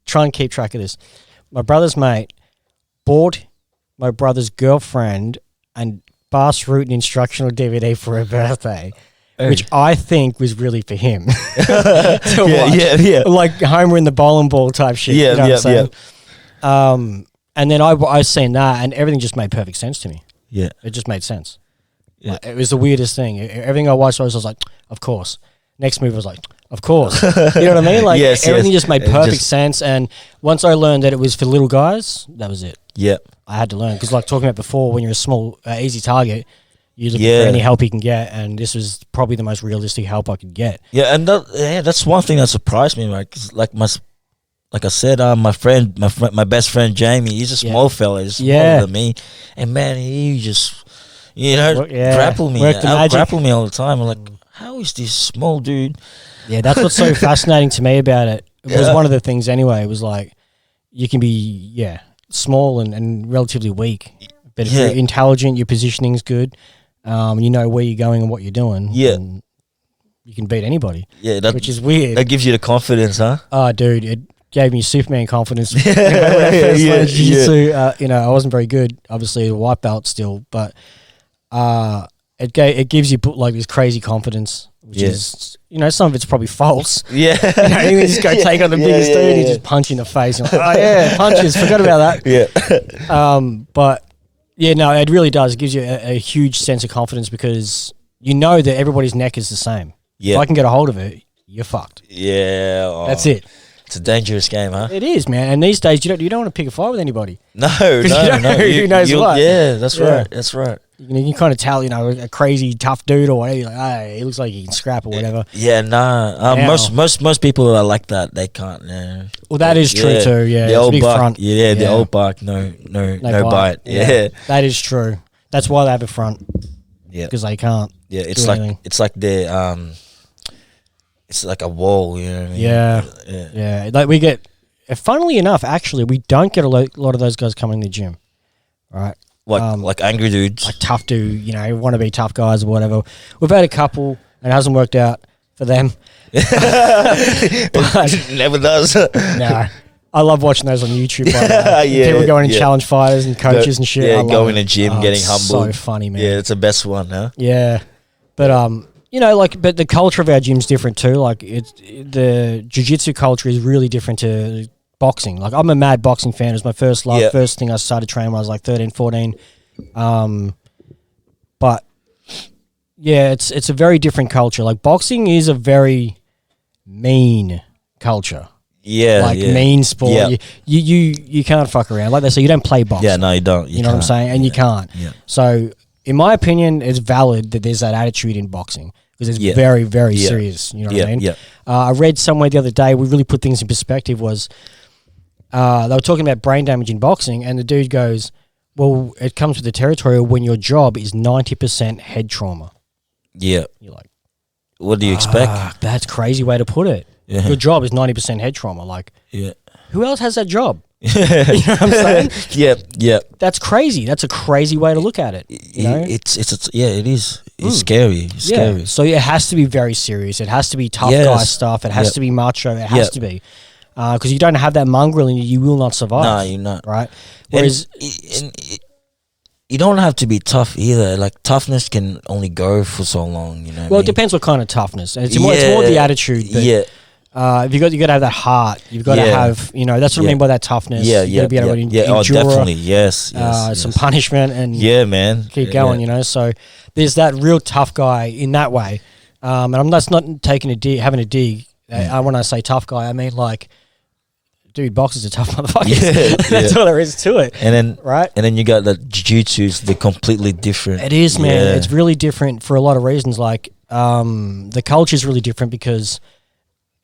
try and keep track of this. My brother's mate bought my brother's girlfriend and Bass Root an instructional DVD for her birthday. Which I think was really for him to watch. Yeah. Like Homer in the bowling ball type shit. Yeah, you know what I'm saying? And then I seen that and everything just made perfect sense to me. Yeah. It just made sense. Yeah. Like, it was the weirdest thing. Everything I watched, I was like, of course. Next move, I was like, of course. You know what I mean? Like, everything just made perfect sense. And once I learned that it was for little guys, that was it. Yeah. I had to learn. Because like talking about before, when you're a small, easy target, you're looking for any help you can get, and this was probably the most realistic help I could get. Yeah, and that's one thing that surprised me, right? 'Cause like I said, my best friend Jamie, he's a small fella, he's smaller than me, and man, he just grapple me, grapple me all the time. I'm like, how is this small dude? Yeah, that's what's so fascinating to me about it. It was one of the things anyway. It was like you can be small and relatively weak, but if you're intelligent, your positioning's good. You know where you're going and what you're doing. Yeah. And you can beat anybody. Yeah, which is weird. That gives you the confidence, huh? Oh, dude, it gave me Superman confidence. When I first learned jiu-jitsu, I wasn't very good, obviously, a white belt still, but it gives you like this crazy confidence. which is, some of it's probably false. Yeah. You just go take on the biggest dude and just punch you in the face. And like, oh, yeah, punches. Forgot about that. Yeah. But, yeah, no, it really does. It gives you a huge sense of confidence because you know that everybody's neck is the same. Yeah. If I can get a hold of it, you're fucked. Yeah. Oh, that's it. It's a dangerous game, huh? It is, man. And these days, you don't want to pick a fight with anybody. No. You don't know who knows what. Yeah, that's right. That's right. You can kind of tell, a crazy tough dude or whatever. You're like, hey, he looks like he can scrap or whatever. Yeah, nah. Most people are like that. They can't. Well, that is true too. Yeah, the old big bark. front. Yeah, the old bark. No bite. Yeah, that is true. That's why they have a front. Yeah, because they can't. Yeah, it's like their it's like a wall. You know what I mean? Yeah. Like we get. Funnily enough, actually, we don't get a lot of those guys coming to the gym. All right. Like angry dudes. Like tough dude, want to be tough guys or whatever. We've had a couple and it hasn't worked out for them. It never does. Nah. I love watching those on YouTube. People going and challenge fighters and coaches and shit. Yeah, going to the gym, getting humbled. So funny, man. Yeah, it's the best one, huh? Yeah. But but the culture of our gym's different too. Like the jiu-jitsu culture is really different to boxing. Like I'm a mad boxing fan. It was my first love, first thing I started training when I was like 13, 14. But yeah, it's a very different culture. Like boxing is a very mean culture. Yeah, mean sport. Yeah. You can't fuck around. Like they say, you don't play boxing. Yeah, no, you don't. You know what I'm saying? And you can't. Yeah. So in my opinion, it's valid that there's that attitude in boxing because it's very, very serious. You know what I mean? Yeah. I read somewhere the other day, we really put things in perspective, was they were talking about brain damage in boxing, and the dude goes, well, it comes with the territory when your job is 90% head trauma. Yeah. You're like, what do you expect? That's a crazy way to put it. Yeah. Your job is 90% head trauma. Like, who else has that job? You know what I'm saying? Yeah. That's crazy. That's a crazy way to look at it. You know? It is. It's scary. It's scary. So it has to be very serious. It has to be tough guy stuff. It has to be macho. It has to be. Because you don't have that mongrel in you, you will not survive. No, you're not. Right? Whereas... you don't have to be tough either. Like, toughness can only go for so long, you know. Well, it depends what kind of toughness. It's more the attitude. But, you got to have that heart. You've got to have, that's what I mean by that toughness. You got to be able to endure. Oh, definitely. Yes. Some punishment and man. Keep going, So there's that real tough guy in that way. And I'm not taking having a dig. When I say tough guy, I mean like, dude, boxers are tough motherfuckers. That's all there is to it. And then right? And then you got the jiu-jitsu's, they're completely different. It is, man. Yeah. It's really different for a lot of reasons. Like, the culture is really different because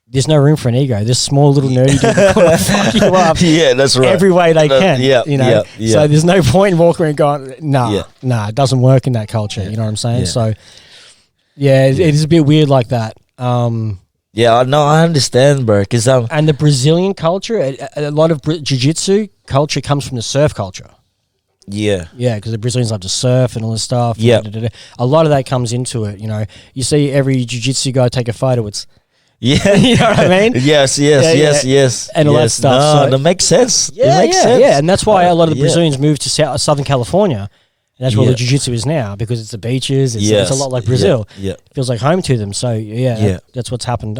there's no room for an ego. This small little nerdy dude will fuck you up. Yeah, that's right. Every way they can. Yeah. So there's no point in walking around going, nah, it doesn't work in that culture. You know what I'm saying? So, it is a bit weird like that. Yeah, no, I understand, bro. And the Brazilian culture, a lot of jiu-jitsu culture comes from the surf culture. Yeah. Yeah, because the Brazilians love to surf and all this stuff. Yeah. A lot of that comes into it, You see every jiu-jitsu guy take a photo, it's... Yeah. You know what I mean? Yes. And all that stuff. No, that makes sense. Yeah, it makes sense. Yeah, and that's why a lot of the Brazilians move to Southern California. And that's where the jiu-jitsu is now, because it's the beaches. It's a lot like Brazil. Yeah. It feels like home to them. So, that's what's happened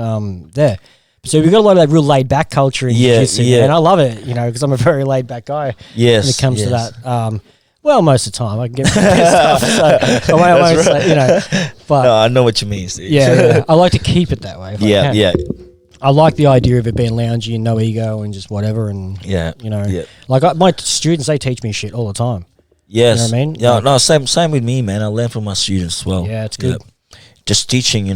there. So we've got a lot of that real laid-back culture in jiu-jitsu. And I love it, because I'm a very laid-back guy when it comes to that. Well, most of the time I can get pissed off, so I won't say, But no, I know what you mean, Steve. Yeah, I like to keep it that way. Yeah. I like the idea of it being loungy and no ego and just whatever. And like my students, they teach me shit all the time. Yes. You know what I mean? Yeah, no, same with me, man. I learn from my students as well. Yeah, it's good. Just teaching,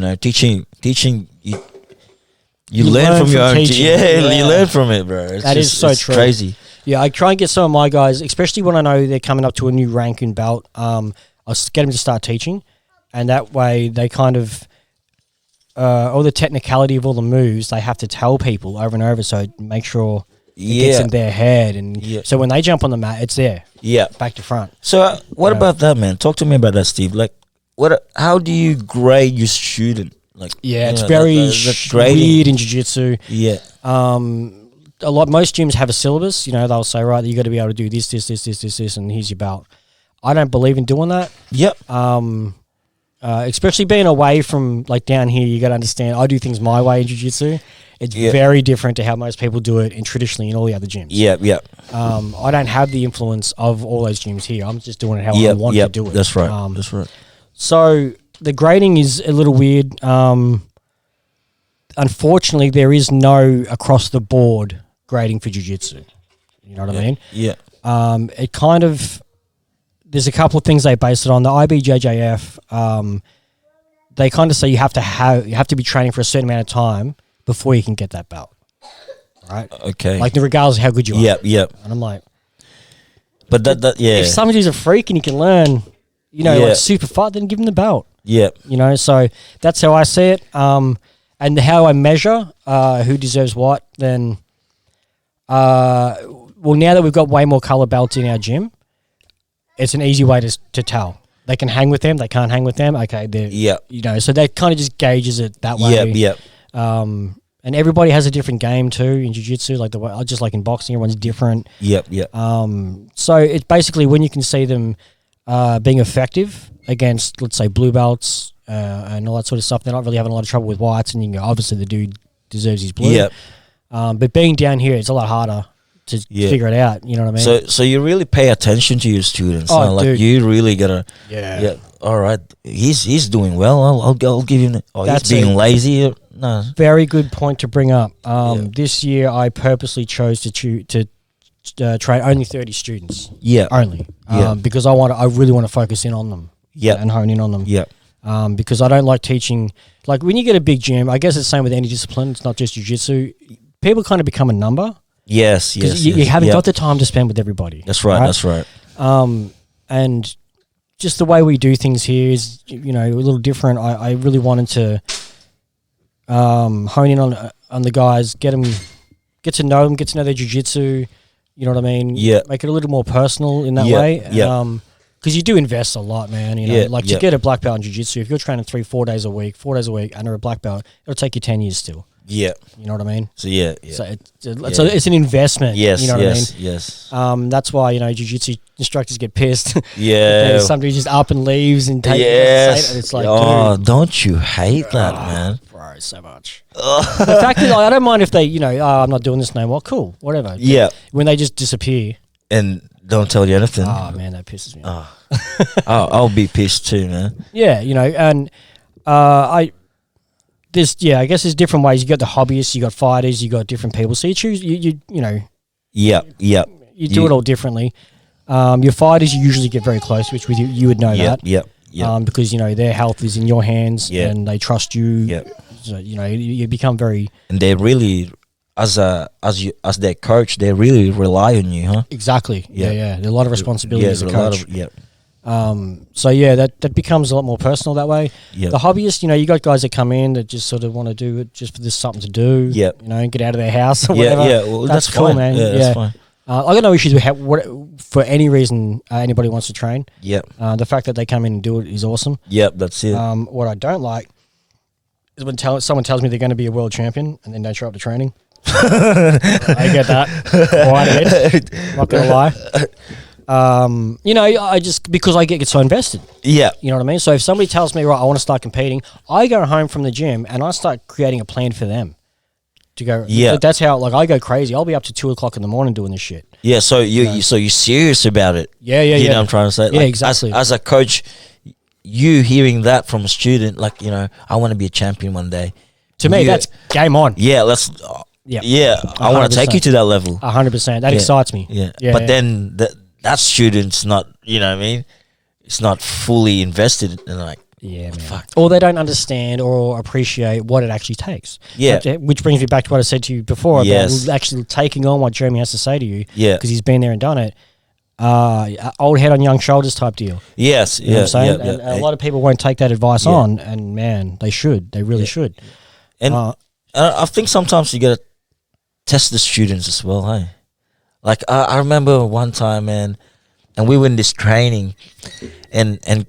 teaching. You learn from your own teaching. You learn from it, bro. That is so true. Crazy. Yeah, I try and get some of my guys, especially when I know they're coming up to a new rank and belt, I'll get them to start teaching. And that way they kind of, all the technicality of all the moves, they have to tell people over and over, so make sure it gets in their head. And so when they jump on the mat, it's there. Yeah. Back to front. So what about that, man? Talk to me about that, Steve. Like, how do you grade your student? Like, it's very weird in jiu-jitsu. Yeah. Most gyms have a syllabus. They'll say, right, you got to be able to do this, and here's your belt. I don't believe in doing that. Yep. especially being away from like down here. You got to understand. I do things my way in jiu-jitsu. It's very different to how most people do it traditionally in all the other gyms. Yeah, yeah. I don't have the influence of all those gyms here. I'm just doing it how I want to do it. That's right. That's right. So the grading is a little weird. Unfortunately, there is no across the board grading for jiu-jitsu. You know what I mean? Yeah. It kind of, there's a couple of things they base it on. The IBJJF, they kind of say you have to be training for a certain amount of time before you can get that belt. Right? Okay. Like regardless of how good you are. Yep, yep. And I'm like, but that if somebody's a freak and you can learn, like super fight, then give them the belt. Yep. So that's how I see it. And how I measure who deserves what, then, well, now that we've got way more color belts in our gym, it's an easy way to tell. They can hang with them, they can't hang with them. Okay, they're, so that kind of just gauges it that way. Yep. And everybody has a different game too in jiu-jitsu, like the way, just like in boxing, everyone's different. Yep. So it's basically when you can see them being effective against, let's say, blue belts and all that sort of stuff. They're not really having a lot of trouble with whites, and you can go, obviously the dude deserves his blue. Yep. But being down here, it's a lot harder to figure it out. You know what I mean? So you really pay attention to your students. Oh, like dude. you really gotta. Yeah. All right. He's doing well. I'll give him. That's he's being lazy. No. Very good point to bring up. This year, I purposely chose to train only 30 students. Yeah. Only. Because I really want to focus in on them. Yeah. And hone in on them. Yeah. Because I don't like teaching. Like when you get a big gym, I guess it's the same with any discipline. It's not just jiu-jitsu. People kind of become a number. Yes. You haven't got the time to spend with everybody. That's right. That's right. And just the way we do things here is, a little different. I really wanted to hone in on the guys, get to know them, get to know their jiu-jitsu. You know what I mean? Yeah. Make it a little more personal in that way. Yeah. Because you do invest a lot, man. To get a black belt in jiu-jitsu, if you're training 4 days a week under a black belt, it'll take you 10 years still. Yeah. You know what I mean? So yeah. So it's an investment. Yes. You know what I mean? Yes. That's why jiu-jitsu instructors get pissed. Yeah. Somebody just up and leaves and takes it. And it's like, dude, don't you hate that, man? Bro, so much. The fact is, I don't mind if they, I'm not doing this no more. Cool, whatever. Yeah. When they just disappear and don't tell you anything. Oh man, that pisses me off. I'll be pissed too, man. Yeah, and I guess there's different ways. You got the hobbyists, you got fighters, you got different people. So you choose, you Yeah. You do it all differently. Your fighters, you usually get very close, which with you would know that. Yeah. Because their health is in your hands, and they trust you. Yeah. So you become very. And they really, as their coach, they really rely on you, huh? Exactly. Yeah. There's a lot of responsibility as a coach. Yeah. So that becomes a lot more personal that way. Yeah. The hobbyists, you got guys that come in that just sort of want to do it just for this something to do. Yeah. And get out of their house or whatever. Yeah. Well, that's cool, fine, man. Yeah, that's fine. I got no issues with for any reason anybody wants to train. Yeah. The fact that they come in and do it is awesome. Yep, that's it. What I don't like is when someone tells me they're going to be a world champion and then don't show up to training. I get that quite a bit. Not gonna lie. I just because I get so invested. Yeah. You know what I mean? So if somebody tells me, right, I want to start competing, I go home from the gym and I start creating a plan for them to go. Yeah. That's how I go crazy. I'll be up to 2:00 in the morning doing this shit. Yeah. So you're serious about it. Yeah. You know what I'm trying to say? Yeah, exactly. As a coach, you hearing that from a student, I want to be a champion one day. To me, that's game on. Yeah. Let's. Yeah. I want to take you to that level. 100%. That excites me. Yeah. But then that student's not. You know what I mean? It's not fully invested in Yeah, man. Fuck. Or they don't understand or appreciate what it actually takes. Yeah. Which brings me back to what I said to you before about actually taking on what Jeremy has to say to you. Yeah. Because he's been there and done it. Old head on young shoulders type deal. Yes. You know what I'm saying? And a lot of people won't take that advice on. And, man, they should. They really should. And I think sometimes you got to test the students as well, hey? I remember one time, man, and we were in this training, and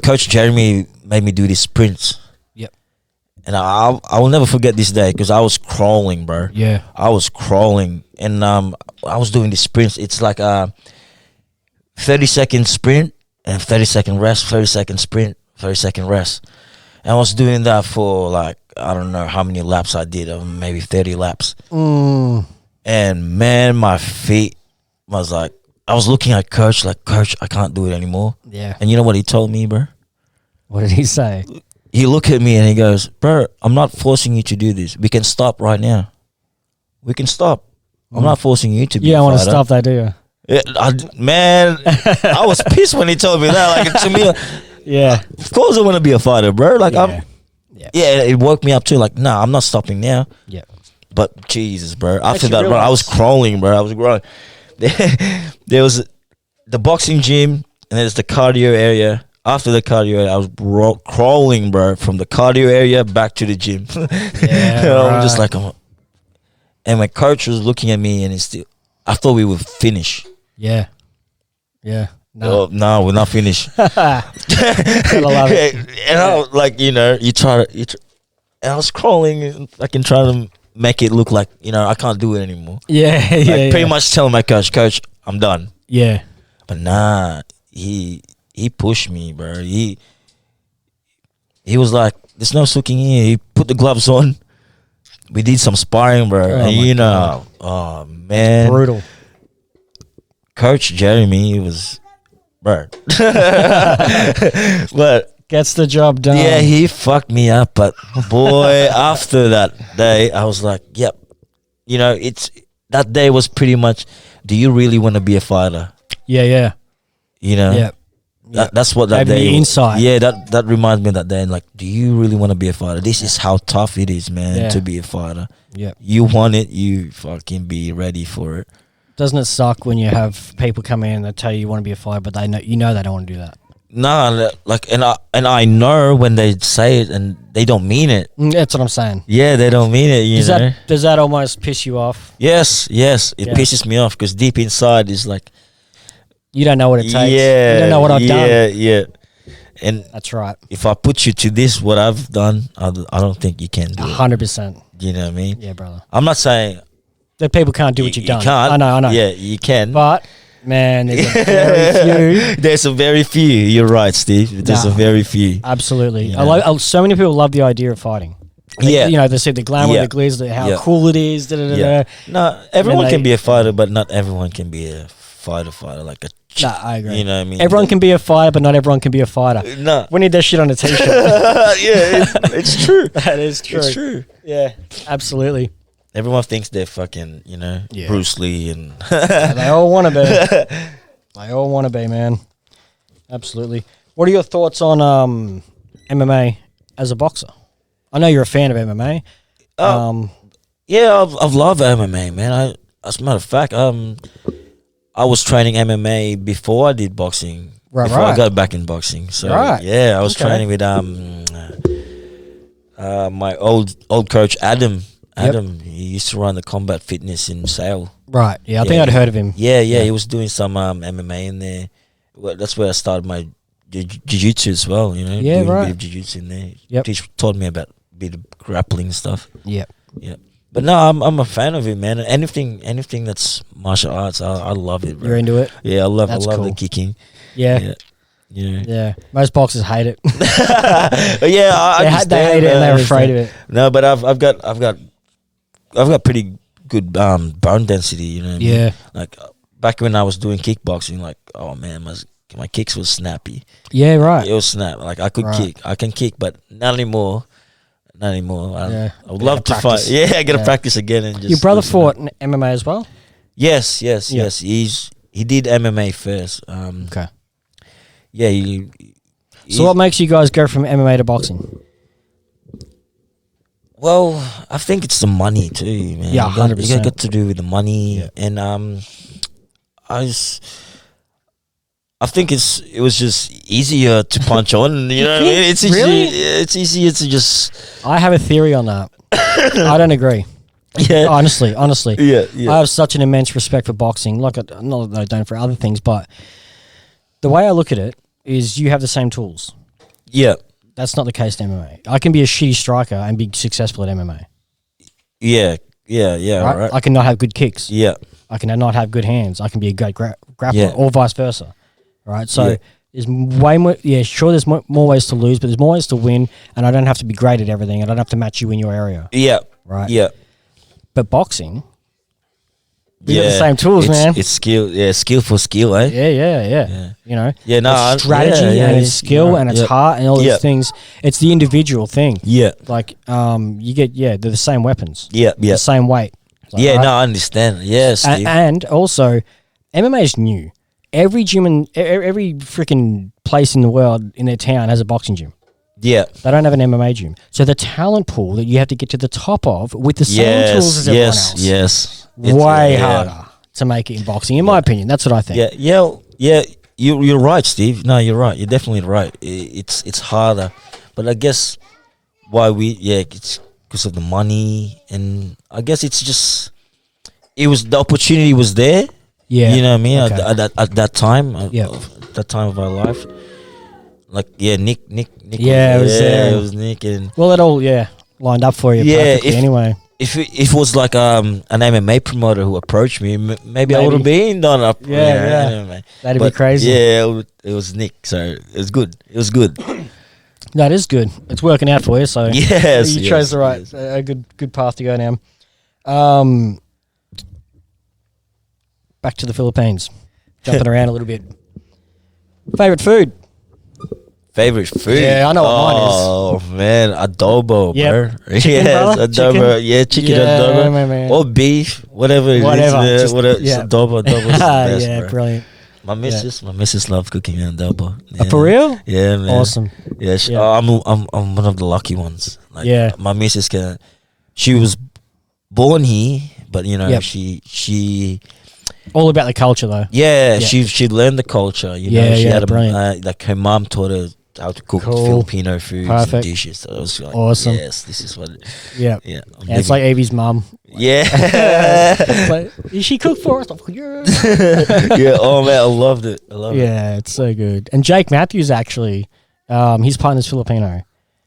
Coach Jeremy made me do these sprints. Yep. And I will never forget this day because I was crawling, bro. Yeah. I was crawling, and I was doing these sprints. It's like a 30-second sprint and 30-second rest, 30-second sprint, 30-second rest. And I was doing that for like, I don't know how many laps I did, maybe 30 laps. And man, my feet was like, I was looking at Coach, like, Coach, I can't do it anymore. Yeah. And you know what he told me, bro? What did he say? He looked at me and he goes, bro, I'm not forcing you to do this. We can stop right now. We can stop. I'm not forcing you to be You a don't want to fighter. stop that, do you? Yeah, man, I was pissed when he told me that. Like, to me, Yeah. of course I want to be a fighter, bro. Like, Yeah. yeah, it woke me up too. Like, nah, I'm not stopping now. Yeah. But Jesus, bro. After Makes you that, bro, I was realize. crawling, bro. I was growing. There was the boxing gym, and there's the cardio area. After the cardio area, I was crawling, bro, from the cardio area back to the gym. Yeah, I'm just right. like, and my coach was looking at me, and I thought we would finish. Yeah. Yeah. No. Oh, no, we're not finished. Gotta love it. And I was like, you try to, and I was crawling, like, and trying to make it look like, I can't do it anymore. Yeah. Yeah. Like, pretty much telling my coach, I'm done. Yeah. But nah, he pushed me, bro. He was like, there's no sooking here. He put the gloves on. We did some sparring, bro. Oh And my God. oh man, Brutal. Coach Jeremy, he was, bro. But Gets the job done. yeah, he fucked me up. But boy, after that day, I was like, yep. That day was pretty much, do you really want to be a fighter? Yeah. Yeah. Yeah. That's what that Gave me day the was. insight. Yeah, that reminds me of that day. And like, do you really want to be a fighter? This is how tough it is, man, Yeah. to be a fighter. Yeah. You want it, you fucking be ready for it. Doesn't it suck when you have people come in and they tell you want to be a fighter, but they know they don't want to do that? Nah, like, and I know when they say it and they don't mean it. That's what I'm saying. Yeah, they don't mean it. Does that almost piss you off? Yes, it Yeah. pisses me off because deep inside is like, You don't know what it takes. yeah, You don't know what I've done. Yeah. And That's right. if I put you to this, what I've done, I don't think you can do it. 100%. You know what I mean? Yeah, brother. I'm not saying That people can't do what you've done. can't. I know. Yeah, you can. But man, there's a very few. There's a very few. You're right, Steve. There's a very few. Absolutely. Yeah. So many people love the idea of fighting. Yeah. They see the glamour, Yeah. the glitz, how Yeah. cool it is. Da, da, da, Yeah. da. No, everyone they- can be a fighter, but not everyone can be a fighter. Like a. Nah, I agree. You know what I mean? Everyone can be a fighter, but not everyone can be a fighter. No. We need that shit on a t-shirt. Yeah, it's true. That is true. It's true. Yeah, absolutely. Everyone thinks they're fucking, Yeah. Bruce Lee and. Yeah, they all want to be. They all want to be, man. Absolutely. What are your thoughts on MMA as a boxer? I know you're a fan of MMA. Yeah, I've loved MMA, man. As a matter of fact, I was training MMA before I did boxing. Right, before I right. got back in boxing. So Right. yeah, I was Okay. training with my old coach Adam. Adam, he used to run the Combat Fitness in Sale. Right. Yeah, I think Yeah. I'd heard of him. Yeah, he was doing some MMA in there. Well, that's where I started my jiu-jitsu as well. Yeah, doing right. a bit of jiu-jitsu in there. Yep. Taught me about a bit of grappling stuff. Yeah. Yeah. But no, I'm a fan of it, man. Anything that's martial arts, I love it, bro. You're into it? Yeah, I love That's the cool. kicking. Yeah. Yeah. Yeah. Most boxers hate it. But yeah, I they understand, hate it and I they're understand. afraid of it. No, but I've got pretty good bone density, you know what I mean? Yeah. Like back when I was doing kickboxing, like, oh man, my kicks was snappy. Yeah, right. It was snap. Like I could Right. kick. I can kick, but not anymore. Not anymore. Yeah. I would You love to gotta fight. practice. Yeah, I gotta Yeah. practice again and just Your brother loosen up. fought in MMA as well? Yes. Yeah. He did MMA first. Okay. Yeah. So what makes you guys go from MMA to boxing? Well, I think it's the money too, man. Yeah, You got 100%. to do with the money, Yeah. and I think it was just easier to punch on. You know what I mean? It's Really? it's easier to just I have a theory on that. I don't agree. yeah Honestly. yeah. I have such an immense respect for boxing. Not that I don't for other things, but the way I look at it is you have the same tools. Yeah. That's not the case in MMA. I can be a shitty striker and be successful at MMA. Yeah. Right? Right. I can not have good kicks. Yeah. I can not have good hands. I can be a great grappler Yeah. or vice versa. Right? So Yeah. There's way more. Yeah, sure. There's more ways to lose, but there's more ways to win, and I don't have to be great at everything. I don't have to match you in your area. Yeah. Right. Yeah. But boxing, we got the same tools, man. It's skill. Yeah, skill for skill, eh? Yeah. You know. Yeah, no, it's strategy and it's skill and it's heart and all these things. It's the individual thing. Yeah. Like, you get they're the same weapons. Yeah. Yeah. The same weight. Like, Yeah. Right? No, I understand. Yeah, Steve. And also, MMA is new. Every gym and every freaking place in the world in their town has a boxing gym. Yeah. They don't have an MMA gym. So the talent pool that you have to get to the top of with the same tools as everyone else. Yes. Way harder to make it in boxing, in my opinion. That's what I think. Yeah. You're right, Steve. No, you're right. You're definitely right. It's harder, but I guess why it's because of the money, and I guess it's just the opportunity was there. Yeah, you know what I mean. Okay. At that time, that time of our life, like Nick. Yeah, it was Nick, and well, it all lined up for you. Perfectly anyway. If it was like an MMA promoter who approached me, maybe I would have been done up. Yeah. That'd be crazy. Yeah, it was Nick, so it was good. It was good. That is good. It's working out for you. So yes, you chose the right, a good path to go now. Back to the Philippines, jumping around a little bit. Favorite food? Favorite food? Yeah, I know what mine is. Oh man, adobo, bro. Chicken, brother? Adobo. Chicken? Yeah, chicken Yeah, adobo man. or beef, whatever it is. Just- Whatever. yeah. Adobo is the best, Yeah, bro. brilliant. My missus loves cooking adobo. Yeah. For real? Yeah, man. Awesome. Yeah, Yeah. I'm one of the lucky ones. Like, Yeah. my missus she was born here, but you know, Yep. she All about the culture, though. yeah, she learned the culture. You know, she had brilliant. like her mom taught her how to cook Cool. Filipino foods and Perfect. dishes. So it was like, Awesome. yes, this is what. Yeah. Yeah, I'm And it's like Evie's mum. yeah. It's like, is she cook for us? I'm like, Yeah. Oh man, I loved it. I loved it. Yeah, it's so good. And Jake Matthews, actually, his partner's Filipino.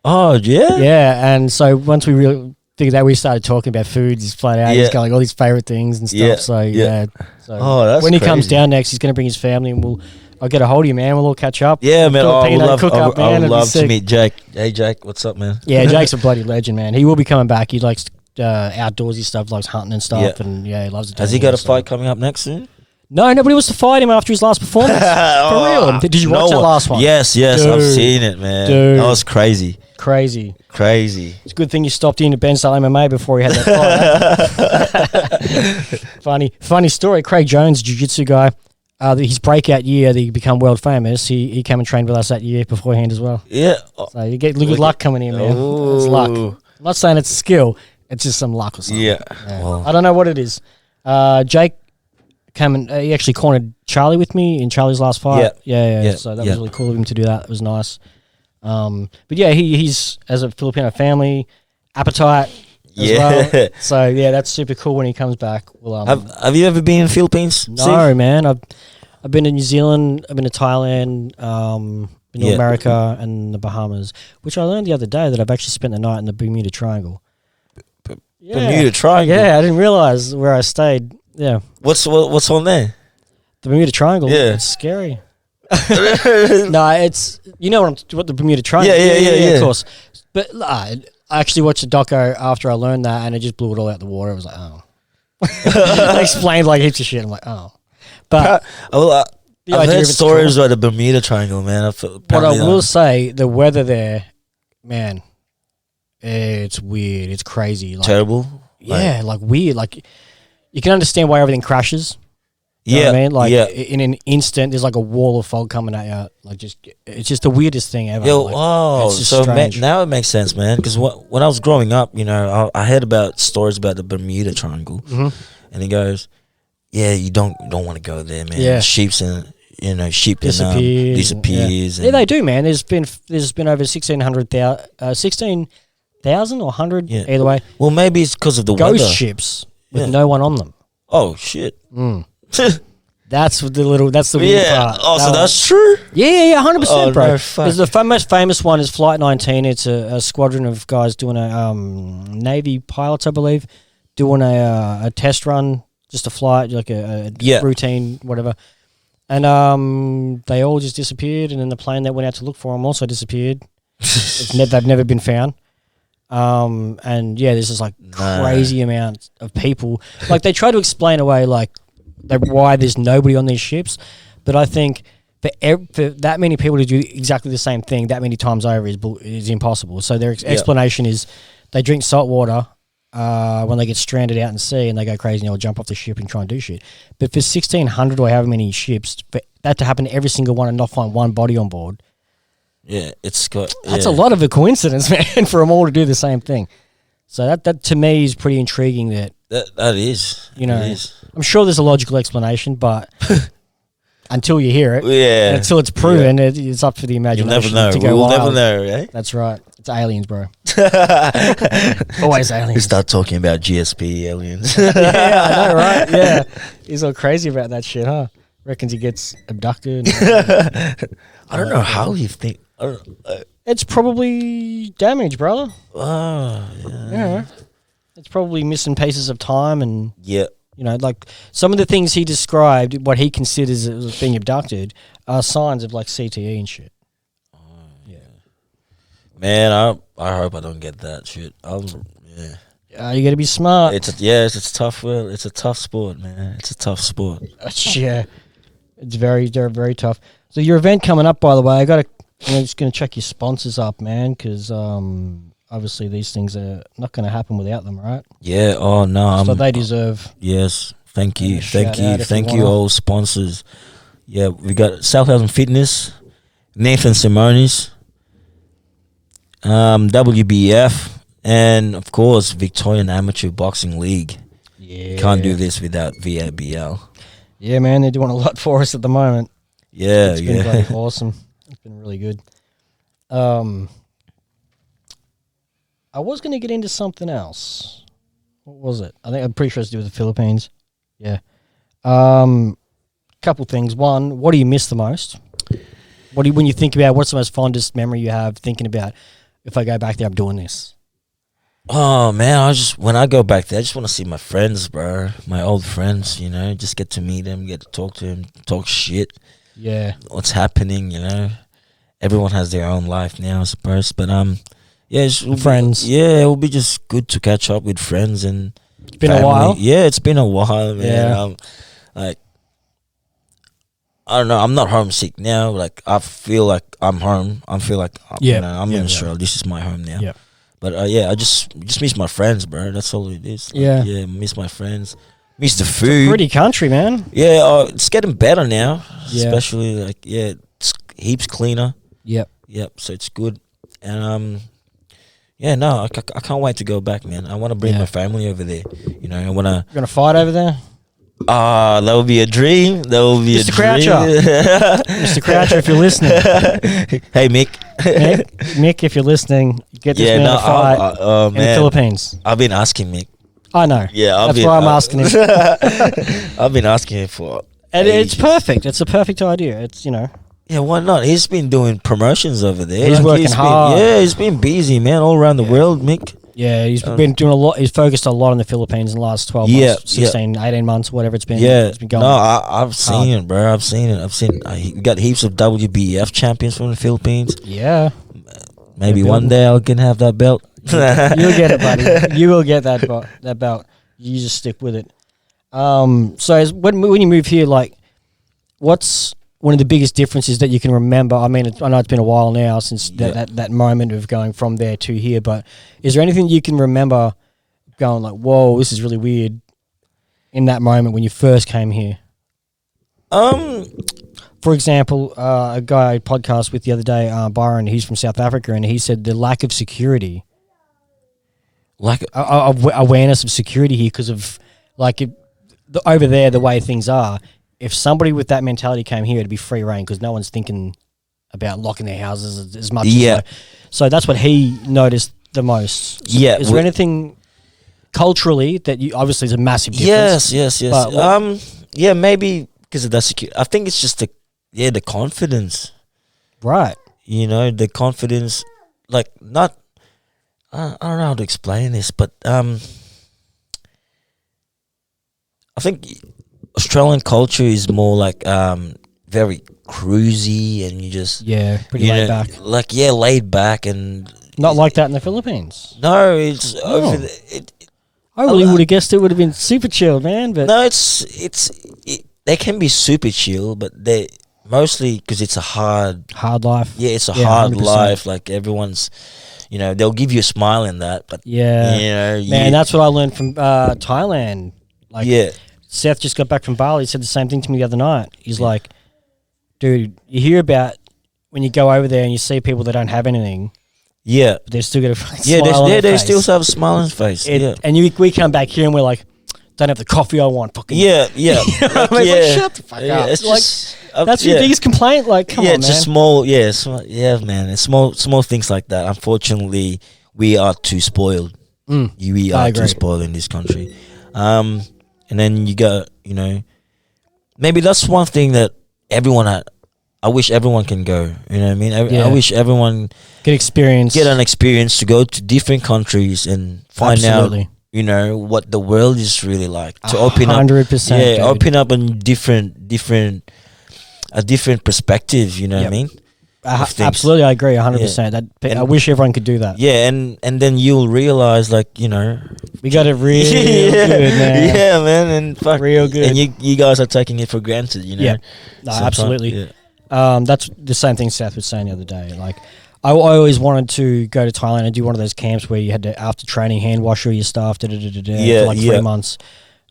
Oh yeah. Yeah, and so once we really figured that, we started talking about foods. He's flat out. Yeah. He's got like all his favorite things and stuff. Yeah. So Yeah. So Oh, that's when he comes crazy. down next, he's going to bring his family, and I'll get a hold of you, man. We'll all catch up. Yeah, man. I would Filipino love, cook-up, man. I It'd would be love to sick. meet Jake. Hey, Jake, what's up, man? Yeah, Jake's a bloody legend, man. He will be coming back. He likes outdoorsy stuff, likes hunting and stuff, Yeah. and he loves it. Has he got a fight coming up next soon? No, nobody wants to fight him after his last performance. For real. Did you watch that last one? Yes, I've Dude. seen it, man. Dude. That was crazy. Crazy. It's It's a good thing you stopped in at Bairnsdale MMA before he had that fight. Funny story. Craig Jones, jiu-jitsu guy, his breakout year that he become world famous, he came and trained with us that year beforehand as well. Yeah. So you get good luck coming in, man. It's luck. I'm not saying it's skill. It's just some luck or something. Yeah. Yeah. Well, I don't know what it is. Jake came and he actually cornered Charlie with me in Charlie's last fight. Yeah. So that was really cool of him to do that. It was nice. But yeah, he's as a Filipino family appetite as well. So yeah, that's super cool when he comes back. Well, have you ever been in Philippines? no, man. I've been to New Zealand. I've been to Thailand. Been to America and the Bahamas, which I learned the other day that I've actually spent the night in the Bermuda Triangle. Bermuda Triangle. Yeah, I didn't realize where I stayed. Yeah, What's on there? the Bermuda Triangle. Yeah. It's scary. No, it's what the Bermuda Triangle. Yeah. Of course. But I actually watched a doco after I learned that, and it just blew it all out the water. I was like, oh. They explained like heaps of shit. I'm like, oh. But I've idea heard of it's stories about the Bermuda Triangle, man. what I will say, the weather there, man, it's weird. It's crazy. Like, terrible. yeah, like weird. Like you can understand why everything crashes. You know what I mean? Like in an instant, there's like a wall of fog coming at you. Like it's just the weirdest thing ever. Yo, like, it's just so strange. now it makes sense, man. Because when I was growing up, you know, I heard about stories about the Bermuda Triangle, and he goes, "Yeah, you don't want to go there, man. Yeah. Sheep disappears. Yeah, they do, man. There's been over 16,000 or 100 either way. Well, maybe it's because of the Ghost weather. ships with no one on them. Oh shit. That's the weird part. Oh, so one. that's true. Yeah, 100%, bro. No, fuck. There's the most famous one is Flight 19. It's a squadron of guys doing a Navy pilots, I believe, doing a test run, just a flight, like a routine, whatever. And they all just disappeared, and then the plane that went out to look for them also disappeared. They've never been found. And yeah, there's this like crazy amount of people. Like they try to explain away like why there's nobody on these ships, but I think for that many people to do exactly the same thing that many times over is impossible. So their explanation is they drink salt water when they get stranded out in sea and they go crazy and they'll jump off the ship and try and do shit. But for 1,600 or however many ships, for that to happen to every single one and not find one body on board. Yeah, it's got. That's a lot of a coincidence, man, for them all to do the same thing. So that to me is pretty intriguing. That is. You know, I'm sure there's a logical explanation, but until you hear it, until it's proven, it's up for the imagination. You'll never know. To go we'll wild. never know, right? That's right. It's aliens, bro. Always aliens. We start talking about GSP aliens. Yeah, I know, right? Yeah, he's all crazy about that shit, huh? Reckons he gets abducted. I don't know how you think. It's probably damage, brother. Oh, Yeah. It's probably missing pieces of time and yeah. you know, like some of the things he described, what he considers as being abducted, are signs of like CTE and shit. Man, I hope I don't get that shit. You got to be smart. It's tough. Well, it's a tough sport, man. It's a tough sport. Yeah, it's very, very tough. So your event coming up, by the way, I'm just going to check your sponsors up, man, because obviously these things are not going to happen without them, right? Yeah. Oh no. So they deserve. Yes. Thank you. Thank Thank you, all sponsors. Yeah, we got Southampton Fitness, Nathan Simonis, WBF, and of course Victorian Amateur Boxing League. Yeah. Can't do this without VABL. Yeah, man, they're doing a lot for us at the moment. Yeah, It's been bloody awesome. It's been really good. I was going to get into something else. What was it? I'm pretty sure it's to do with the Philippines. Yeah. Couple things. One, what do you miss the most? When you think about what's the most fondest memory you have thinking about, if I go back there, I'm doing this? Oh man, when I go back there, I just want to see my friends, bro. My old friends, just get to meet them, get to talk to them, talk shit. Yeah. What's happening, Everyone has their own life now, I suppose. But friends. It will be just good to catch up with friends and It's been family. a while. Yeah, it's been a while, man. Yeah. I don't know. I'm not homesick now. Like I feel like I'm home. I feel like I'm in Australia. This is my home now. Yeah. But I just miss my friends, bro. That's all it is. Yeah, miss my friends. Miss the food. It's a pretty country, man. Yeah, it's getting better now. Yeah. Especially it's heaps cleaner. Yep. So it's good. And I can't wait to go back, man. I want to bring my family over there. I want to. You're gonna fight over there? That will be a dream. That will be Mr. a Croucher. dream. Mr. Croucher, if you're listening. Hey, Mick. Mick, if you're listening, get this man a fight in the Philippines. I've been asking Mick. I know. Yeah, that's why I'm asking him. I've been asking him for and ages. it's perfect. It's a perfect idea. It's, Yeah, why not? He's been doing promotions over there. He's working hard. He's been busy, man, all around the world, Mick. Yeah, he's been doing a lot. He's focused a lot on the Philippines in the last 12 months, 16, 18 months, whatever it's been. Yeah. It's been going. No, I've seen it, bro. I've seen it. We got heaps of WBF champions from the Philippines. Yeah. Maybe one day I can have that belt. You'll get it, buddy. You will get that belt. You just stick with it. So when you move here, like, what's one of the biggest differences that you can remember? I mean, I know it's been a while now since that moment of going from there to here, but is there anything you can remember going like, whoa, this is really weird in that moment when you first came here? For example, a guy I podcast with the other day, Byron, he's from South Africa, and he said the lack of security. Awareness of security here because of, over there, the way things are. If somebody with that mentality came here, it'd be free reign because no one's thinking about locking their houses as much. Yeah. So that's what he noticed the most. So yeah. Is there anything culturally that you obviously is a massive difference? Yes. Yeah, maybe because of that security. I think it's just the confidence. Right. The confidence, not. I don't know how to explain this, but I think Australian culture is more very cruisy, and you just pretty you laid know, back. like laid back, and Not like that in the Philippines. no, it's over. I really would have guessed it would have been super chilled, man. But No, they can be super chill, but they mostly because it's a hard life. Yeah, it's a hard 100%. life. Like everyone's, they'll give you a smile in that, but Man, that's what I learned from Thailand. Like, Seth just got back from Bali. He said the same thing to me the other night. He's like, dude, you hear about when you go over there and you see people that don't have anything. Yeah, but they're still got a smile on their they face. still have a smile on their face. And we come back here and we're like, don't have the coffee I want. Fucking like, like, shut the fuck up. It's like, just, that's your biggest complaint. Like, come on, it's man. just man. It's small things like that. Unfortunately, we are too spoiled. We are too spoiled in this country. And then you got, maybe that's one thing that I wish everyone can go. You know what I mean? I wish everyone get an experience to go to different countries and find out, what the world is really like. To open 100%. up, open up a different perspective. You know what I mean? Absolutely, I agree 100%. I wish everyone could do that. Yeah, and then you'll realize, like, we got it real good, man. Yeah, man, and fuck, real good. And you guys are taking it for granted, Yeah, no, absolutely. That's the same thing Seth was saying the other day. Like, I always wanted to go to Thailand and do one of those camps where you had to, after training, hand wash all your stuff for like 3 months.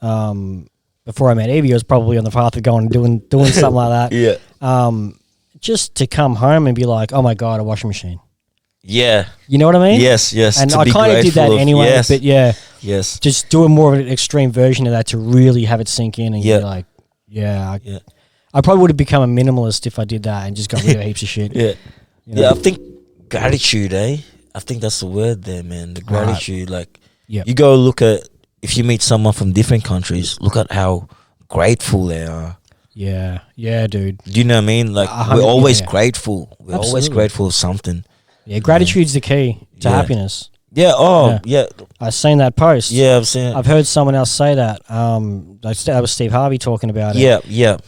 Before I met Evie, I was probably on the path of going and doing something like that. Just to come home and be like, oh my God, a washing machine. Yeah. You know what I mean? Yes. And I kind of did that anyway, but Yes. Just doing more of an extreme version of that to really have it sink in and be like, I probably would have become a minimalist if I did that and just got rid of heaps of shit. I think gratitude, I think that's the word there, man. The gratitude, you go look at, if you meet someone from different countries, look at how grateful they are. Yeah, dude. Do you know what I mean? Like, we're always grateful. We're always grateful of something. Yeah, gratitude's the key to happiness. Yeah, I've seen that post. Yeah, I've seen it. I've heard someone else say that. That was Steve Harvey talking about it. Yeah.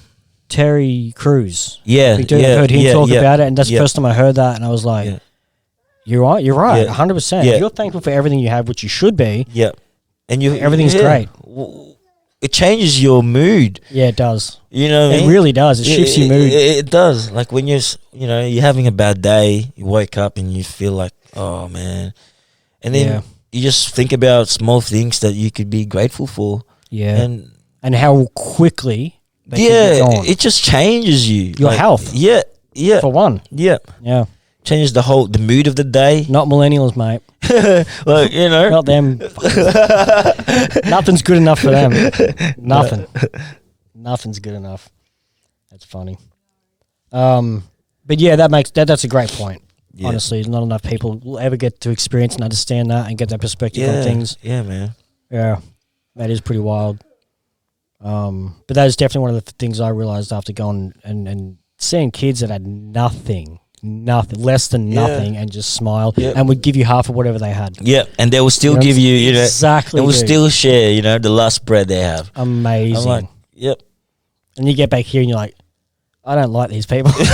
Terry Crews. Yeah, I heard him talk about it, and that's the first time I heard that, and I was like, you're right, 100%. If you're thankful for everything you have, which you should be, and everything's great. It changes your mood. Yeah, it does. You know what I mean? It really does. It shifts your mood. It does. Like when you're having a bad day, you wake up and you feel like, oh man, and then you just think about small things that you could be grateful for. Yeah, and how quickly. It just changes you. Your health. Yeah. For one. Yeah. Changes the mood of the day. Not millennials, mate. Like, Not them. Nothing's good enough for them. Nothing. Nothing's good enough. That's funny. But yeah, that's a great point. Yeah. Honestly, not enough people will ever get to experience and understand that and get that perspective on things. Yeah, man. Yeah. That is pretty wild. But that is definitely one of the things I realized after going and seeing kids that had nothing, less than nothing, and just smile and would give you half of whatever they had. Yeah, and they will still give you, exactly. They will still share, the last bread they have. Amazing. I'm like, yep. And you get back here and you're like, I don't like these people. No.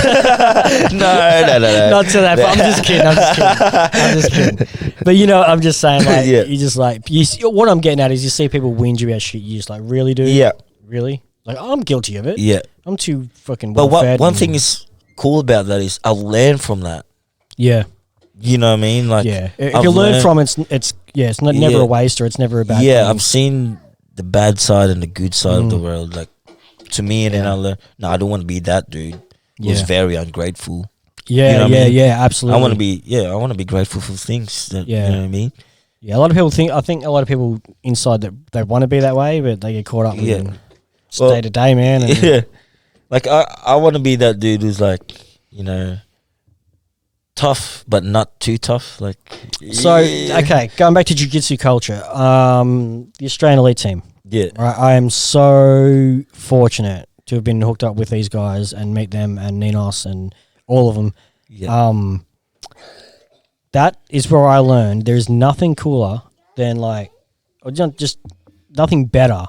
Not to that. I'm just kidding. But I'm just saying, like, you just like, what I'm getting at is you see people whinge about shit. You just like, really, dude? Yeah. Really? Like, I'm guilty of it. Yeah. I'm too fucking well fed. But one thing is cool about that is I learn from that. Yeah. You know what I mean? Like, if you learn from it, it's never a waste or it's never a bad thing. I've seen the bad side and the good side of the world. Like, to me, and then I learned, I don't want to be that dude who's very ungrateful. Yeah, absolutely. I want to be grateful for things. You know what I mean? Yeah, a lot of people I think a lot of people inside that they want to be that way, but they get caught up with day to day, man. And like I want to be that dude who's like, tough but not too tough. Like, okay, going back to jiu-jitsu culture, the Australian elite team. Yeah, right. I am so fortunate to have been hooked up with these guys and meet them and Ninos and all of them. Yeah. That is where I learned there's nothing cooler than or just nothing better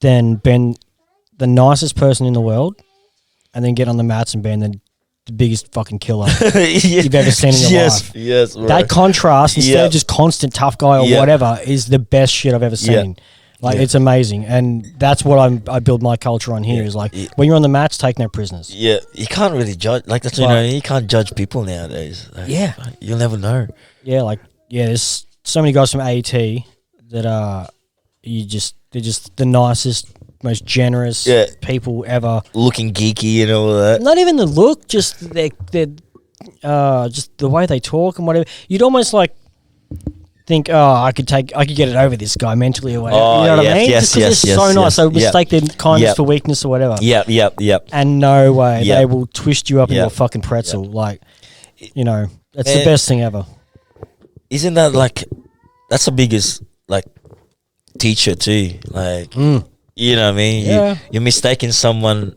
than being the nicest person in the world and then get on the mats and being the biggest fucking killer Yeah. you've ever seen in your life. Yes, bro. That contrast, instead of just constant tough guy or Yeah. whatever, is the best shit I've ever seen. Like, Yeah. it's amazing. And that's what I build my culture on here, is like, when you're on the mats, take no prisoners. Yeah, you can't really judge. Like, that's, you can't judge people nowadays. Like, Yeah. You'll never know. Yeah, like, there's so many guys from AET that they're just the nicest, most generous people ever. Looking geeky and all that. Not even the look, just just the way they talk and whatever. You'd almost like think, I could get it over this guy mentally or whatever. Oh, you know what I yes, mean? yes, Just 'cause yes, they're so yes, nice. yes. They mistake their kindness Yep. for weakness or whatever. Yep. And no way, Yep. they will twist you up into Yep. a fucking pretzel. Yep. Like, that's the best thing ever. Isn't that like, that's the biggest like teacher too? Like, you know what I mean? Yeah. You're mistaking someone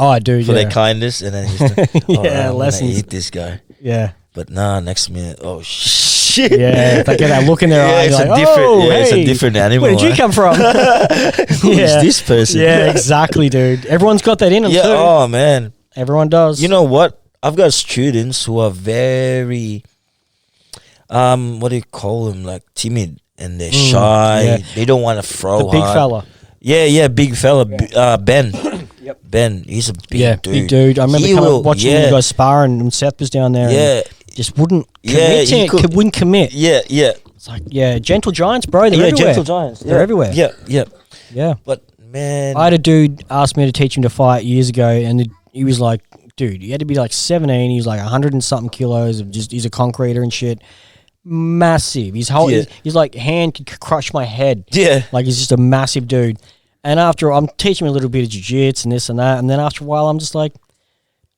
Oh, I do, for their kindness, and then you're just, I'm lessons. gonna eat this guy. Yeah. But next minute, oh shit. Yeah, they get that look in their eye. It's Like, a different, it's hey, a different animal. where did you come from? Who is this person? Yeah, exactly, dude. Everyone's got that in them Yeah. too. Oh man. Everyone does. You know what? I've got students who are very, what do you call them? Like timid, and they're shy. yeah. They don't want to throw the big hard. fella. Yeah, big fella. Ben. Yep. Ben, he's a big Yeah, dude. big dude. I remember watching you guys spar, and Seth was down there. Yeah. And just wouldn't Yeah, commit. he could- Wouldn't commit. Yeah. It's like, gentle giants, bro. They're Yeah, everywhere. gentle giants. They're yeah. everywhere. Yeah. Yeah. But man, I had a dude ask me to teach him to fight years ago, and he was like, dude, he had to be like 17. He was like 100 and something kilos of he's a concreter and shit. Massive. His whole, he's like, hand could crush my head. Yeah. Like, he's just a massive dude. And after, I'm teaching him a little bit of jiu-jitsu and this and that. And then after a while, I'm just like,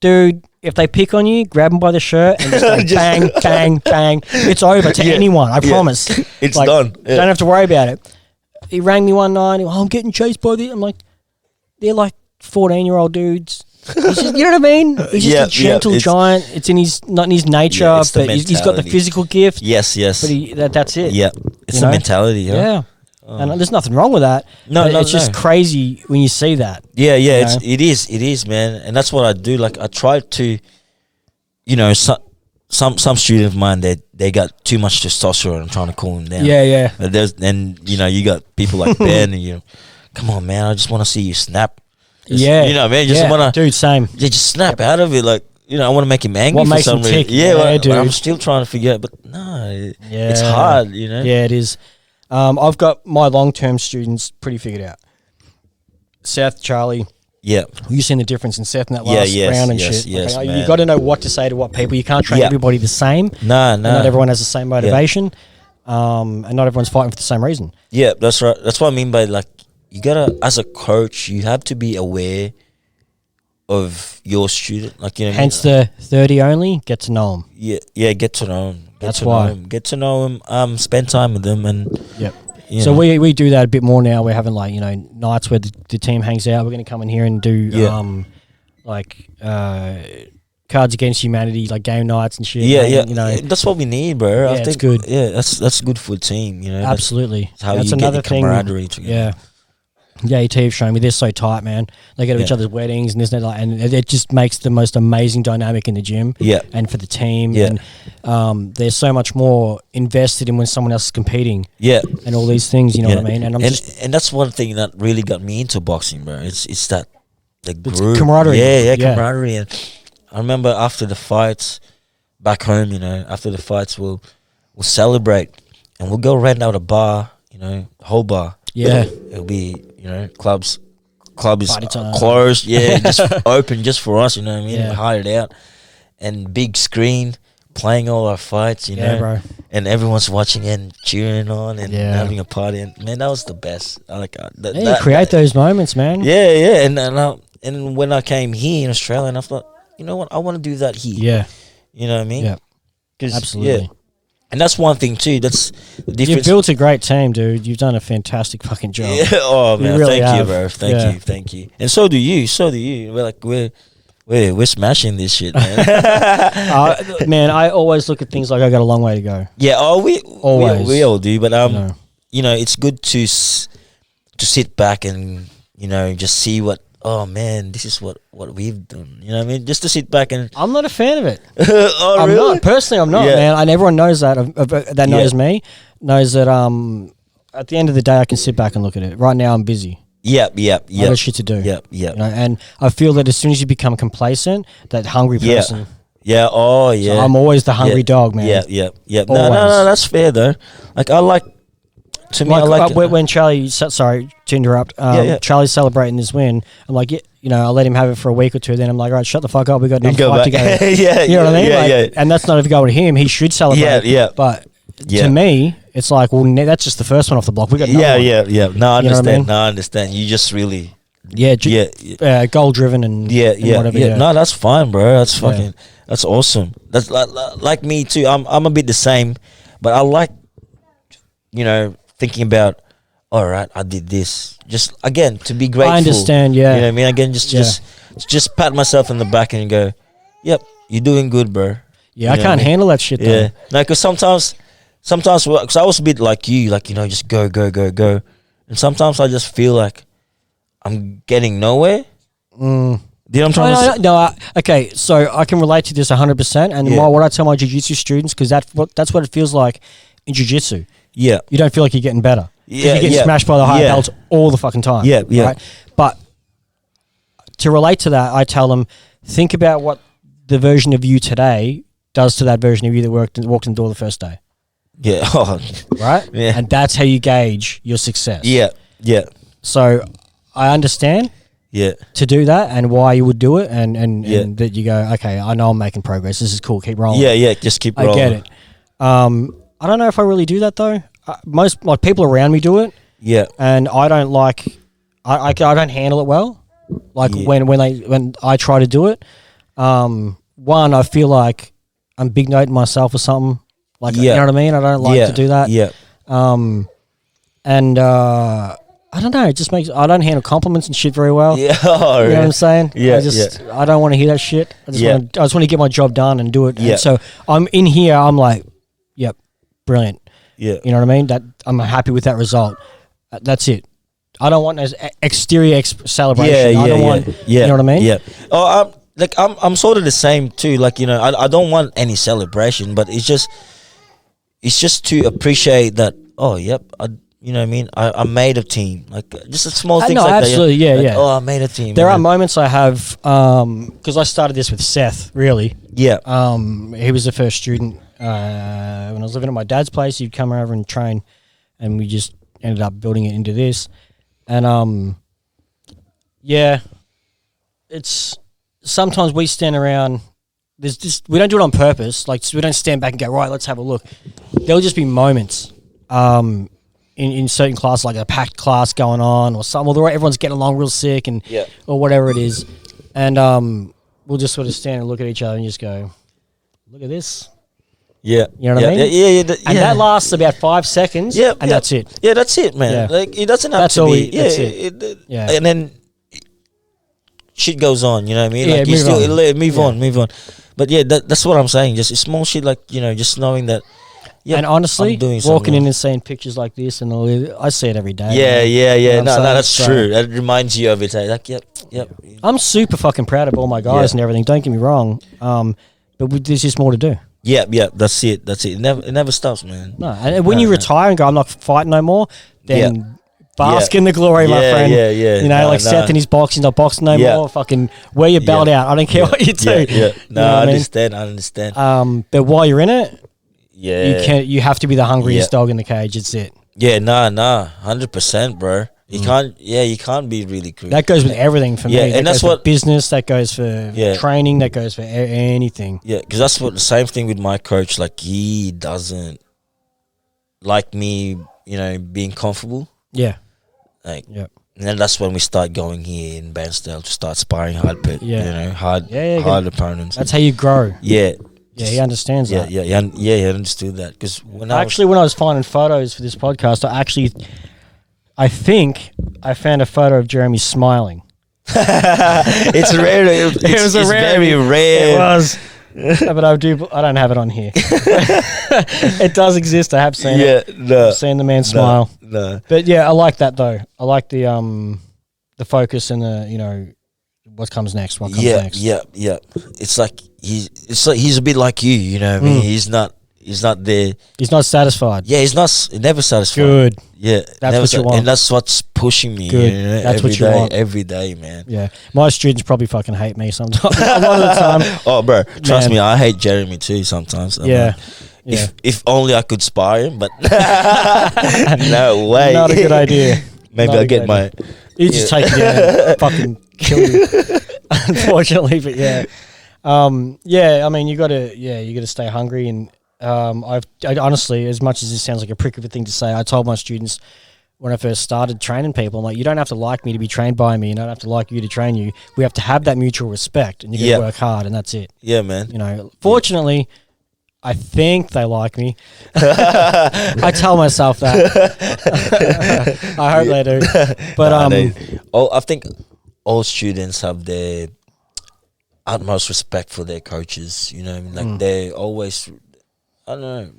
dude, if they pick on you, grab them by the shirt and just go bang, bang, bang. It's over to anyone, I promise. It's like, done. Yeah. Don't have to worry about it. He rang me one night. I'm getting chased by the... I'm like, they're like 14-year-old dudes. He's just, you know what I mean? He's just a gentle giant. It's not in his nature, but he's got the physical gift. Yes. But that's it. Yeah. It's the mentality. Yeah. And there's nothing wrong with that. No, it's just crazy when you see that. Yeah. It is, man. And that's what I do. Like, I try to, some student of mine, they got too much testosterone. I'm trying to cool them down. Yeah. But you got people like Ben, and come on, man, I just want to see you snap. Just, man, just want to, dude, same. Yeah, just snap out of it. Like, I want to make him angry. What for makes some him reason. tick? Yeah, dude. I'm still trying to figure out, but no, it's hard. Yeah, it is. I've got my long-term students pretty figured out. Seth, Charlie. Yeah. You've seen the difference in Seth in that last round and shit. Yes, okay? man. You've got to know what to say to what people. You can't train everybody the same. No. Not everyone has the same motivation. And not everyone's fighting for the same reason. Yeah, that's right. That's what I mean by, like, you gotta, as a coach, you have to be aware of your student. Like, Hence the 30 only, get to know them. Yeah, get to know them. That's why. Get to know them. Spend time with them, and So we do that a bit more now. We're having nights where the team hangs out. We're going to come in here and do Cards Against Humanity, like game nights and shit. That's what we need, bro. Yeah, I think it's good. Yeah, that's good for a team. Absolutely. That's how that's you another get the thing. camaraderie together. Yeah. Yeah, AT have shown me they're so tight, man. They go to each other's weddings and this and that, and it just makes the most amazing dynamic in the gym. Yeah. And for the team. Yeah. And they're so much more invested in when someone else is competing. Yeah. And all these things, you know what I mean? And that's one thing that really got me into boxing, bro. It's that the group. Camaraderie. Yeah, camaraderie. And I remember after the fights back home, after the fights we'll celebrate and we'll go rent out a bar, whole bar. Yeah. It'll be, clubs is Party time. closed. Yeah, just open just for us, you know what I mean? Yeah. We hired it out. And big screen playing all our fights, Yeah, bro. And everyone's watching and cheering on and Yeah. having a party. And man, that was the best. I like that. Yeah, you create those moments, man. Yeah. And when I came here in Australia, and I thought, you know what, I want to do that here. Yeah. You know what I mean? Yeah. 'Cause, Absolutely. yeah. And that's one thing too. That's the difference. You've built a great team, dude. You've done a fantastic fucking job. Yeah. Oh man, really thank you, have. bro. Yeah. Thank you. And so do you. We're smashing this shit, man. Man, I always look at things like I got a long way to go. Yeah. Oh, we all do. But No. it's good to sit back and just see what oh man, this is what we've done. You know what I mean? Just to sit back and I'm not a fan of it. oh I'm really? not personally. I'm not, Yeah. man. And everyone knows that. That knows me. Knows that. At the end of the day, I can sit back and look at it. Right now, I'm busy. Yep. I got shit to do. Yep. You know, and I feel that as soon as you become complacent, that hungry person. Yeah. Oh yeah. So I'm always the hungry dog, man. Yeah. No, Always. that's fair though. Like I like. To me, Like, I like when Charlie, sorry to interrupt, Charlie's celebrating this win. I'm like, I'll let him have it for a week or two. Then I'm like, all right, shut the fuck up. We got another fight to go. Yeah, you know what I mean? Yeah. And that's not even going to him. He should celebrate. Yeah. But to me, it's like, well, that's just the first one off the block. We got another one. Yeah. No, I understand. You know what I mean? No, I understand. You just really, goal driven and whatever. yeah. No, that's fine, bro. That's fucking, that's awesome. That's like me too. I'm a bit the same, but I like, thinking about. All right, I did this. Just again to be grateful. I understand. Yeah, you know what I mean. Again, just pat myself in the back and go, "Yep, you're doing good, bro." Yeah, I can't handle that shit. Though. Yeah, no, because sometimes, because I was a bit like you, like just go, and sometimes I just feel like I'm getting nowhere. Do you know what I'm trying to say? No. Okay, so I can relate to this 100%. And what I tell my jiu-jitsu students, because that's what it feels like in jiu-jitsu. Yeah, you don't feel like you're getting better. Yeah, you get smashed by the high belts all the fucking time. Yeah. Right? But to relate to that, I tell them, think about what the version of you today does to that version of you that walked in the door the first day. Yeah. Right? Yeah. And that's how you gauge your success. Yeah. So I understand to do that and why you would do it and that you go, okay, I know I'm making progress. This is cool. Keep rolling. Yeah. Just keep rolling. I get it. I don't know if I really do that though. Most people around me do it. Yeah. And I don't like. I don't handle it well. Like when I try to do it. One, I feel like I'm big noting myself or something. Like you know what I mean. I don't like to do that. Yeah. And I don't know. It just makes. I don't handle compliments and shit very well. Yeah. You know what I'm saying? Yeah. I don't want to hear that shit. I just want to get my job done and do it. Yeah. And so I'm in here. I'm like, yep, brilliant. Yeah. You know what I mean? That I'm happy with that result. That's it. I don't want those exterior celebration. I don't want. You know what I mean? Yeah. Oh, I'm sort of the same too. Like I don't want any celebration, but it's just to appreciate that. Oh, yep. You know what I mean? I made a team. Like just a small things like absolutely, that. Yeah. Oh, I made a team. There are moments I have because I started this with Seth. Really. Yeah. He was the first student when I was living at my dad's place. He'd come over and train, and we just ended up building it into this. And it's sometimes we stand around. There's just we don't do it on purpose. Like we don't stand back and go right. Let's have a look. There'll just be moments. In certain classes, like a packed class going on, or something, or everyone's getting along real sick, and or whatever it is, and we'll just sort of stand and look at each other and just go, "Look at this." Yeah, you know what I mean. Yeah. And that lasts about 5 seconds. Yeah, and that's it. Yeah, that's it, man. Yeah. Like it doesn't have that's to all be. that's it. And then shit goes on. You know what I mean? Yeah, like you still move on. But yeah, that's what I'm saying. Just small shit, like just knowing that. Yeah, and honestly, walking something. in and seeing pictures like this, and all, I see it every day. Yeah. You know No, that's true. That reminds you of it. Like, yep. I'm super fucking proud of all my guys and everything. Don't get me wrong. But there's just more to do. Yeah. That's it. It never stops, man. No, and when you retire and go, I'm not fighting no more. Then bask in the glory, my friend. Yeah. You know, Seth in his boxing, not boxing no more. Fucking wear your belt out. I don't care what you do. Yeah. No, I understand. But while you're in it. Yeah, you have to be the hungriest dog in the cage. It's it. Yeah, 100%, bro. You can't be really cruel. That goes with everything for me. Yeah, and that's what business. That goes for training. That goes for anything. Yeah, because that's what the same thing with my coach. Like he doesn't like me, being comfortable. Yeah, and then that's when we start going here in Bairnsdale to start sparring hard, hard opponents. That's how you grow. Yeah. Yeah, he understands that. Yeah, he understood that. Because when I was finding photos for this podcast, I think I found a photo of Jeremy smiling. It's rare. It's very rare. It was. But I don't have it on here. It does exist. I have seen it. No. I've seen the man smile. No. But yeah, I like that though. I like the the focus and the what comes next. What comes next. Yeah. It's like he's a bit like you. You know what I mean? He's not there. He's not satisfied. Yeah, he's never satisfied. Good. Yeah, That's what you want. and that's what's pushing me. Good. You know, That's what you want. Every day, man. Yeah, my students probably fucking hate me sometimes. A lot of the time. Oh, bro, trust me, I hate Jeremy too sometimes. Yeah. If only I could spy him, but no way. Not a good idea. Maybe I'll get my. You just take it down and fucking kill you. Unfortunately, but yeah. I mean, you gotta stay hungry, and I honestly, as much as this sounds like a prick of a thing to say, I told my students when I first started training people, I'm like, you don't have to like me to be trained by me, you don't have to like you to train you. We have to have that mutual respect, and you gotta work hard, and that's it. Yeah, man. Fortunately, I think they like me. I tell myself that. I hope they do. But I think all students have their utmost respect for their coaches. You know, what I mean? Like they always, I don't know.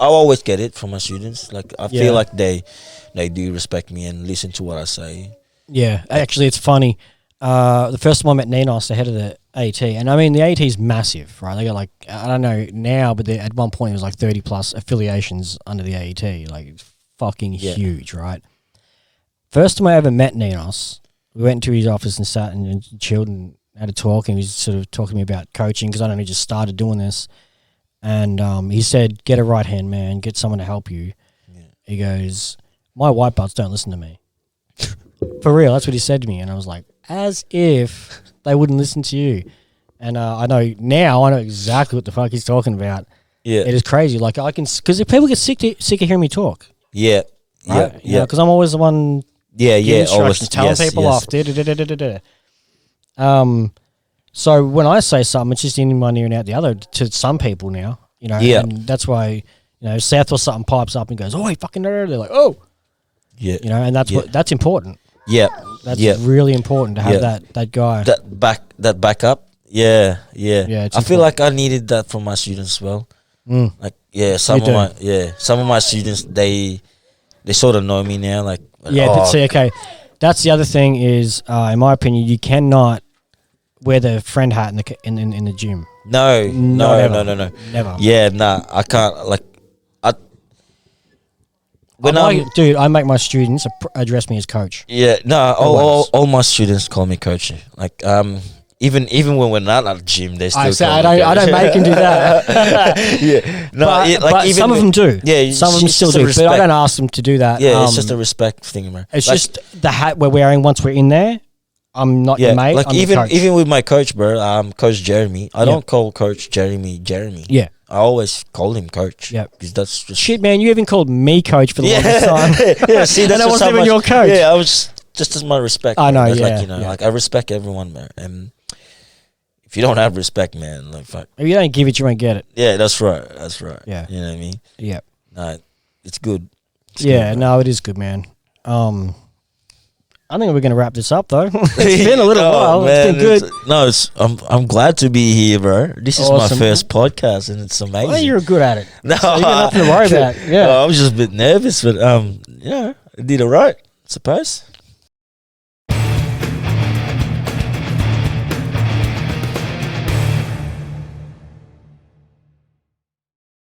I always get it from my students. Like I feel like they do respect me and listen to what I say. Yeah, actually, it's funny. The first time I met Ninos, the head of the AT, and I mean the AT is massive, right? They got like, I don't know now, but at one point it was like 30 plus affiliations under the AT, like it's fucking huge, right? First time I ever met Ninos, we went into his office and sat and chilled and had a talk, and he was sort of talking to me about coaching because I'd only just started doing this, and he said, "Get a right hand man, get someone to help you." Yeah. He goes, "My white belts don't listen to me." For real, that's what he said to me, and I was like, as if they wouldn't listen to you. And I know exactly what the fuck he's talking about. Yeah, it is crazy. Like I can, because people get sick of hearing me talk. Yeah, right? Because I'm always the one. Always telling people off. So when I say something, it's just in one ear and out the other to some people now. And that's why South or something pipes up and goes, "Oh, he fucking," they're like, "Oh." Yeah, and that's important. Yeah, that's really important to have that guy. That backup. Yeah. I feel like I needed that from my students as well. Like some of my students they sort of know me now. Like but see, okay, that's the other thing is, in my opinion, you cannot wear the friend hat in the gym. No, never. Yeah, nah, I can't. Like I make my students address me as coach. Yeah, no, all my students call me coach. Like, even when we're not at the gym, they still. I don't make them do that. But even some of them do. Yeah, some of them still do. But I don't ask them to do that. Yeah, it's just a respect thing, bro. It's just the hat we're wearing once we're in there. I'm not your mate. Like I'm even with my coach, bro. Coach Jeremy. I don't call Coach Jeremy. Yeah. I always call him coach. Yeah, because that's just shit, man. You even called me coach for the longest time. See, that's and I wasn't even your coach. Yeah, I was just as my respect. I know. Man. Like I respect everyone, man. And if you don't have respect, man, like fuck. If you don't give it, you won't get it. Yeah, that's right. Yeah, you know what I mean. Yeah, no, it's good. It is good, man. I think we're going to wrap this up, though. It's been a little while. Man, it's been good. I'm glad to be here, bro. This is my first podcast, and it's amazing. Well, you're good at it. No, so you got nothing to worry about. Yeah, I was just a bit nervous, but I did all right, I suppose.